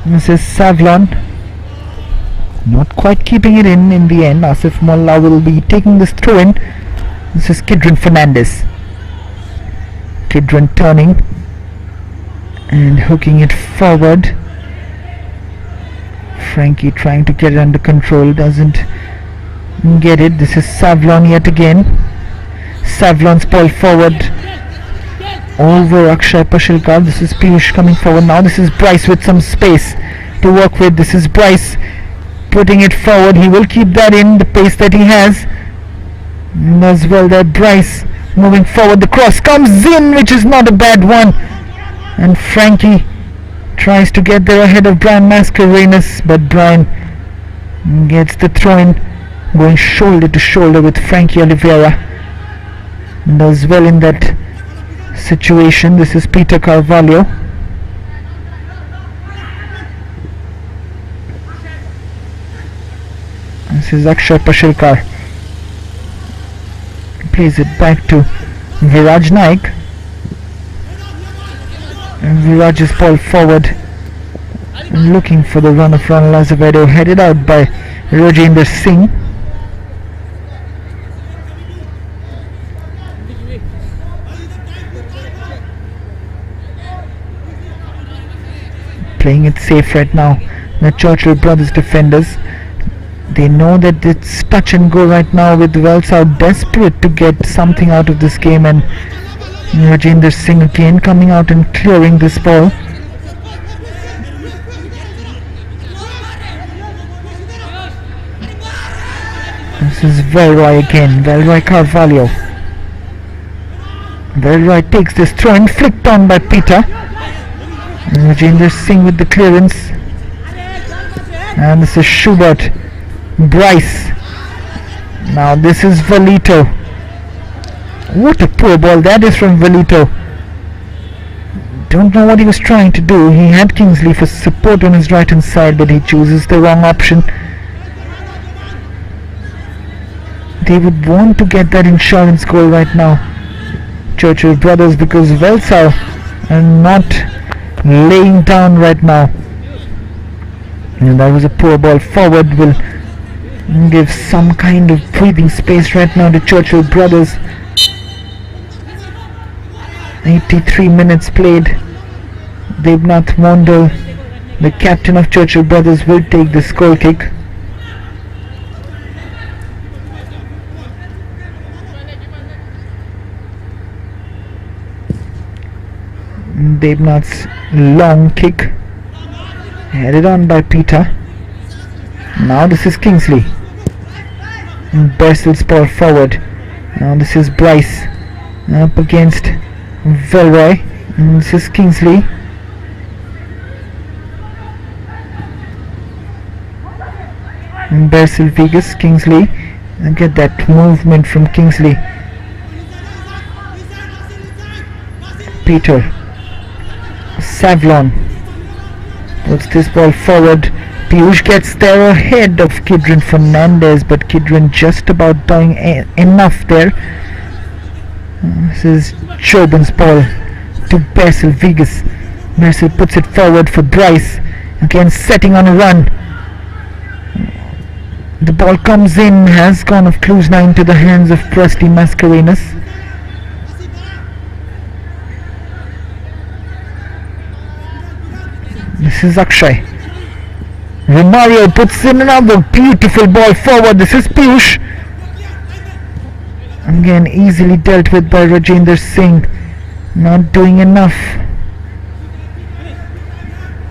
This is Savlon. Not quite keeping it in the end. Asif Molla will be taking this throw in. This is Kidron Fernandez. Kidron turning and hooking it forward. Frankie trying to get it under control, doesn't get it. This is Savlon yet again. Savlon's ball forward over Akshay Pashilkar. This is Piyush coming forward now. This is Bryce with some space to work with. This is Bryce putting it forward. He will keep that in the pace that he has. And as well there, Bryce moving forward. The cross comes in, which is not a bad one. And Frankie tries to get there ahead of Brian Mascarenhas, but Brian gets the throw in, going shoulder to shoulder with Frankie Oliveira. And as well in that situation, this is Peter Carvalho. This is Akshay Pashilkar. Plays it back to Viraj Naik. And Viraj's ball forward, looking for the run of Ronald Azevedo, headed out by Rajendra Singh. Playing it safe right now, the Churchill Brothers defenders. They know that it's touch and go right now, with VELSAO desperate to get something out of this game, and Rajendra Singh again coming out and clearing this ball. This is Valroy again, Valroy Carvalho. Valroy takes this throw and flicked on by Peter. And Rajendra Singh with the clearance. And this is Schubert. Bryce. Now this is Valito. What a poor ball that is from Valito. Don't know what he was trying to do. He had Kingsley for support on his right hand side, but he chooses the wrong option. They would want to get that insurance goal right now, Churchill Brothers, because VELSAO are not laying down right now. And that was a poor ball forward. Will give some kind of breathing space right now to Churchill Brothers. 83 minutes played. Devnath Mondal, the captain of Churchill Brothers, will take this goal kick. Devnath's long kick, headed on by Peter. Now this is Kingsley. Bersel's ball forward. Now this is Bryce up against Velroy, and this is Kingsley. And Basil Vegas, Kingsley, and get that movement from Kingsley. Peter Savlon puts this ball forward. Piyush gets there ahead of Kidron Fernandez, but Kidron just about doing enough there. This is Jobin's ball to Basil Vegas. Basil puts it forward for Bryce, again setting on a run. The ball comes in, has gone off Kluzna into the hands of Presley Mascarenas. This is Akshay. Romario puts in another beautiful ball forward. This is Piyush. Again easily dealt with by Rajendra Singh. Not doing enough.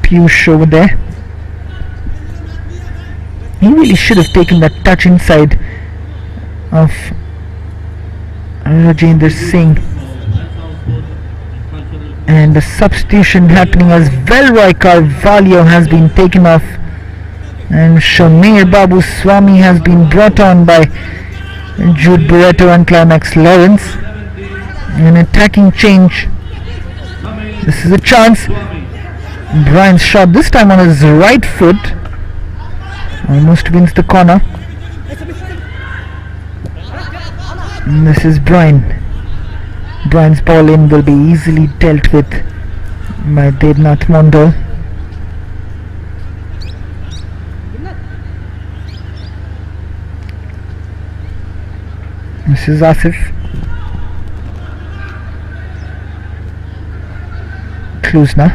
Piyush over there. He really should have taken that touch inside of Rajendra Singh. And the substitution happening as Velroy Carvalho has been taken off, and Shamir Babu Swami has been brought on by Jude Barreto and Climax Lawrence. An attacking change. This is a chance. Brian's shot, this time on his right foot, almost wins the corner. And this is Brian. Brian's ball in will be easily dealt with by Devnath Mondal. This is Asif. Kluzna.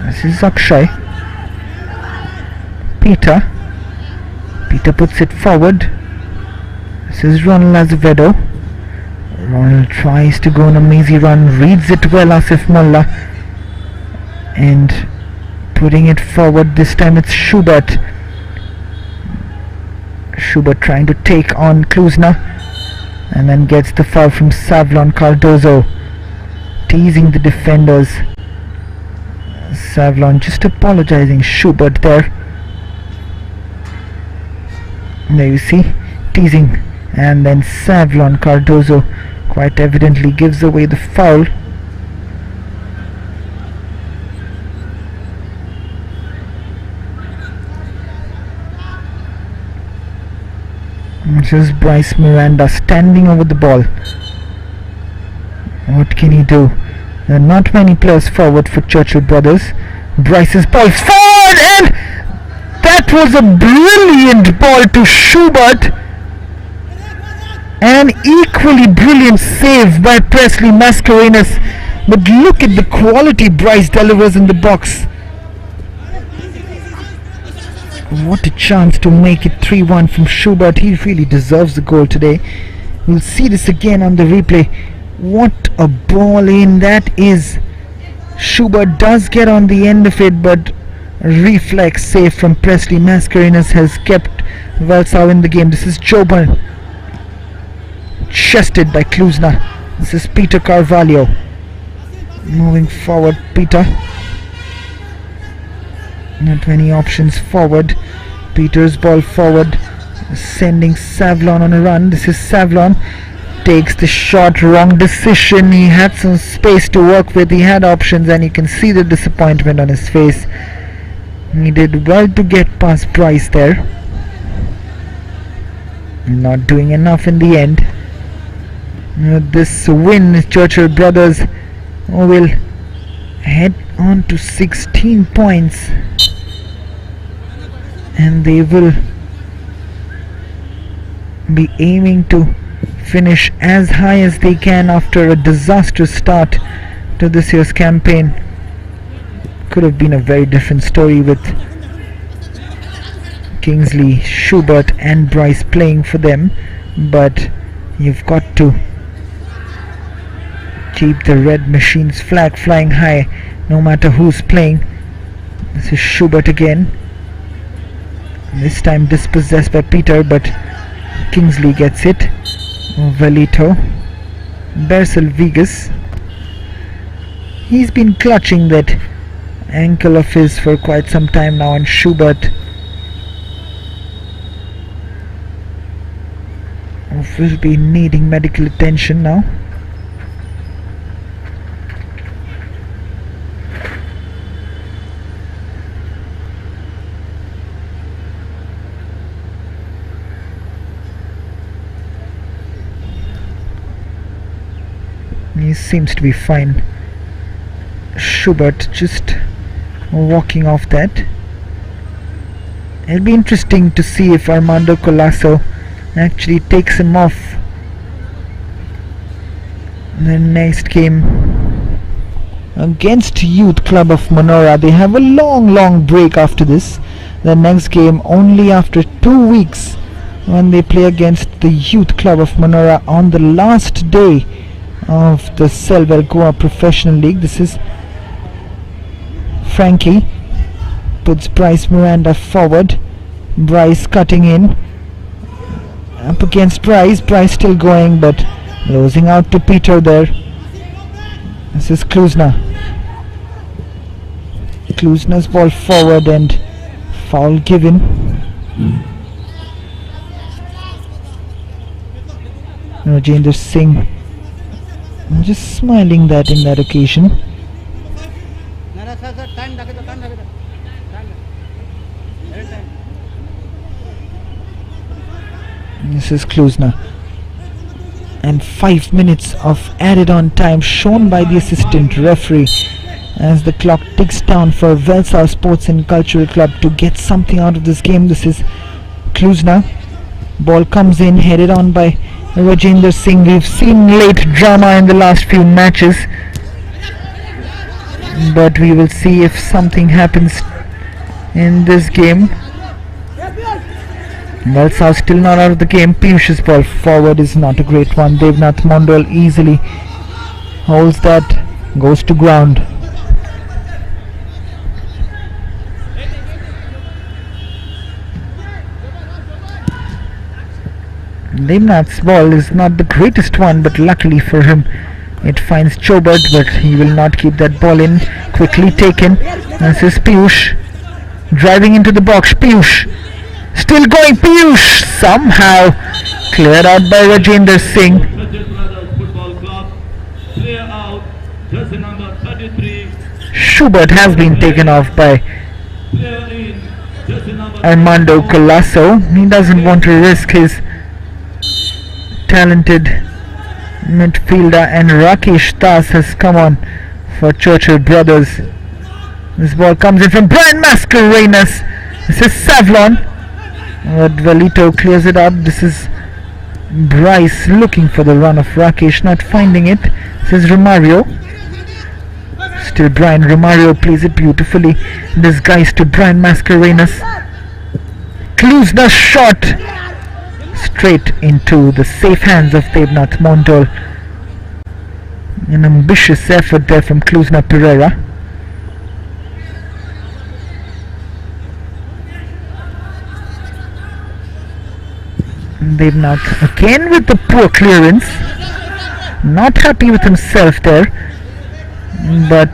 This is Akshay. Peter puts it forward. This is Ronald Azevedo. Ronald tries to go on a mazy run, reads it well, Asif Mullah, and putting it forward. This time it's Schubert. Schubert trying to take on Kluzna, and then gets the foul from Savlon Cardozo, teasing the defenders. Savlon just apologizing Schubert there. There you see, teasing, and then Savlon Cardozo quite evidently gives away the foul. This is Bryce Miranda standing over the ball. What can he do? There are not many players forward for Churchill Brothers. Bryce's ball forward, and that was a brilliant ball to Schubert. An equally brilliant save by Presley Mascarenas. But look at the quality Bryce delivers in the box. What a chance to make it 3-1 from Schubert. He really deserves the goal today. We'll see this again on the replay. What a ball in that is. Schubert does get on the end of it, but a reflex save from Presley Mascarenas has kept VELSAO in the game. This is Joban, chested by Kluzna. This is Peter Carvalho. Moving forward, Peter. Not many options forward. Peter's ball forward, sending Savlon on a run. This is Savlon. Takes the shot, wrong decision. He had some space to work with, he had options, and you can see the disappointment on his face. He did well to get past Bryce there. Not doing enough in the end. This win, Churchill Brothers will head on to 16 points, and they will be aiming to finish as high as they can after a disastrous start to this year's campaign. Could have been a very different story with Kingsley, Schubert and Bryce playing for them, but you've got to keep the Red Machine's flag flying high no matter who's playing. This is Schubert again. This time dispossessed by Peter, but Kingsley gets it. Velito. Bersel Vegas. He's been clutching that ankle of his for quite some time now, and Schubert will be needing medical attention now. He seems to be fine. Schubert just walking off that. It'll be interesting to see if Armando Colasso actually takes him off the next game against Youth Club of Manora. They have a long break after this. The next game only after 2 weeks, when they play against the Youth Club of Manora on the last day of the Selvel Goa Professional League. This is Frankie puts Bryce Miranda forward. Bryce cutting in up against Bryce. Bryce still going, but losing out to Peter there. This is Kluzna. Kluzna's ball forward and foul given. Rajendra Singh just smiling that in that occasion. This is Kluzna. And 5 minutes of added on time shown by the assistant referee as the clock ticks down for VELSAO Sports and Cultural Club to get something out of this game. This is Kluzna. Ball comes in, headed on by Rajendra Singh. We've seen late drama in the last few matches, but we will see if something happens in this game. VELSAO still not out of the game. Piyush's ball forward is not a great one. Devnath Mondal easily holds that, goes to ground. Devnath's ball is not the greatest one, but luckily for him it finds Chobert, but he will not keep that ball in. Quickly taken. This is Piyush driving into the box. Piyush still going. Piyush somehow cleared out by Rajendra Singh. Schubert has been taken off by Armando Colasso. He doesn't want to risk his talented midfielder, and Rakesh Das has come on for Churchill Brothers. This ball comes in from Brian Mascarenas. This is Savlon, but Velito clears it up. This is Bryce looking for the run of Rakesh, not finding it. This is Romario. Still Brian. Romario plays it beautifully. This guy's to Brian Mascarenas. Kluzna shot straight into the safe hands of Devnath Mondal. An ambitious effort there from Kluzna Pereira. Devnath again with the poor clearance. Not happy with himself there, but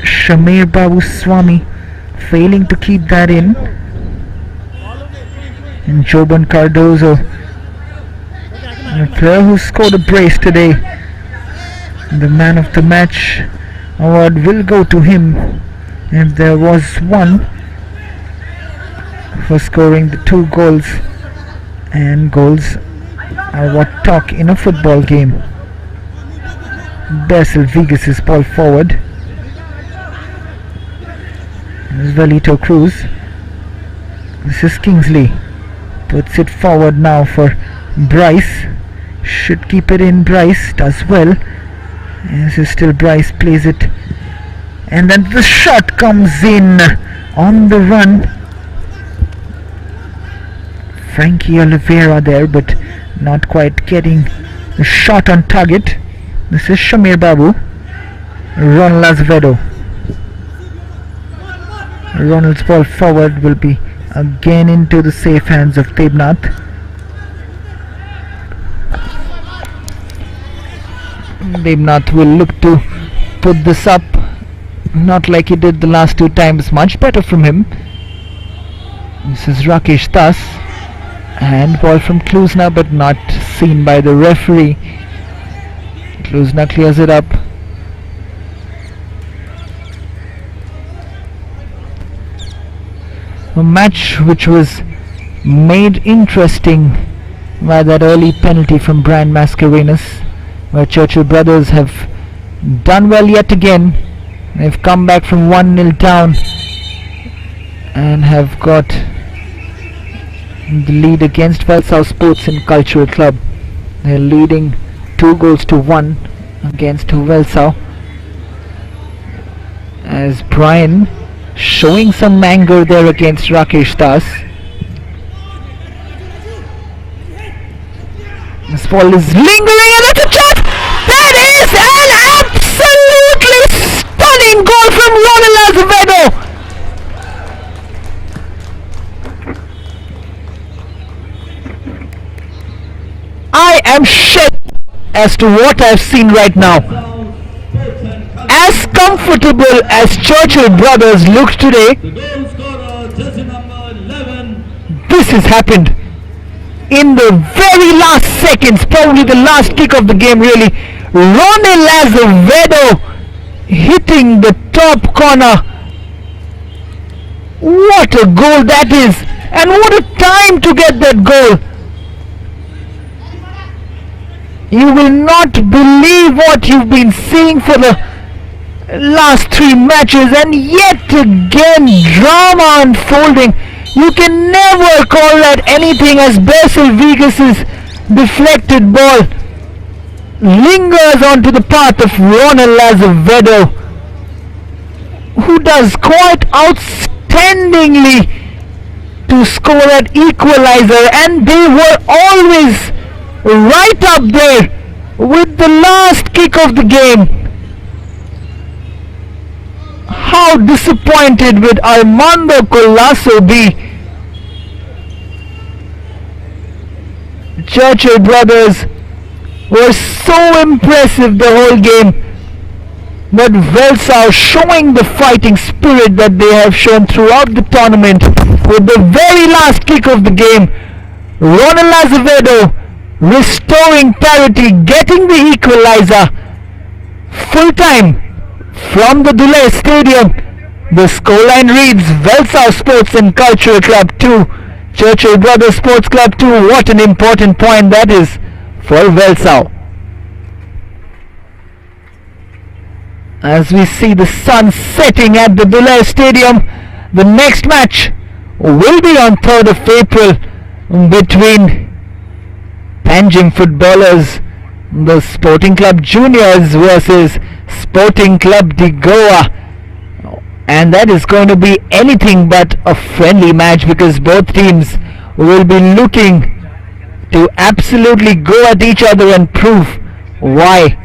Shamir Babu Swami failing to keep that in. And Joban Cardozo, a player who scored a brace today. The man of the match award will go to him, if there was one, for scoring the 2 goals. And goals are what talk in a football game. Bersel Vegas' ball forward. This is Velito Cruz. This is Kingsley. Puts it forward now for Bryce. Should keep it in. Bryce does well. This is still Bryce, plays it. And then the shot comes in on the run. Frankie Oliveira there, but not quite getting the shot on target. This is Shamir Babu. Ronald Azevedo. Ronald's ball forward will be again into the safe hands of Devnath. Devnath will look to put this up, not like he did the last two times. Much better from him. This is Rakesh Das, and ball from Kluzna, but not seen by the referee. Kluzna clears it up. A match which was made interesting by that early penalty from Brian Mascarenhas, where Churchill brothers have done well yet again. They've come back from 1-0 down and have got the lead against VELSAO Sports and Cultural Club. They're leading 2-1 against VELSAO, as Brian showing some anger there against Rakesh Das. This ball is lingering, and it's a shot! That is an absolutely stunning goal from Ronald Azevedo! I am shocked as to what I've seen right now. As comfortable as Churchill brothers look today, this has happened in the very last seconds, probably the last kick of the game really. Ronald Azevedo hitting the top corner. What a goal that is, and what a time to get that goal. You will not believe what you've been seeing for the last 3 matches, and yet again drama unfolding. You can never call that anything, as Basil Vegas's deflected ball lingers onto the path of Ronald Azevedo, who does quite outstandingly to score that equalizer, and they were always right up there with the last kick of the game. How disappointed would Armando Colasso be? Churchill brothers were so impressive the whole game, but VELSAO showing the fighting spirit that they have shown throughout the tournament with the very last kick of the game. Ronald Azevedo restoring parity, getting the equalizer. Full time from the Dhule Stadium. The scoreline reads VELSAO Sports and Cultural Club 2, Churchill Brothers Sports Club 2. What an important point that is for VELSAO. As we see the sun setting at the Dhule Stadium, the next match will be on 3rd of April between Panjim footballers, the Sporting Club Juniors versus Sporting Club de Goa, and that is going to be anything but a friendly match, because both teams will be looking to absolutely go at each other and prove why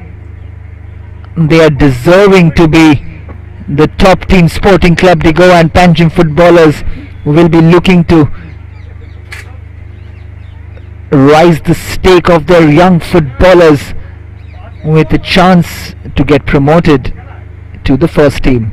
they are deserving to be the top team. Sporting Club de Goa and Panjim footballers will be looking to rise the stake of their young footballers with a chance to get promoted to the first team.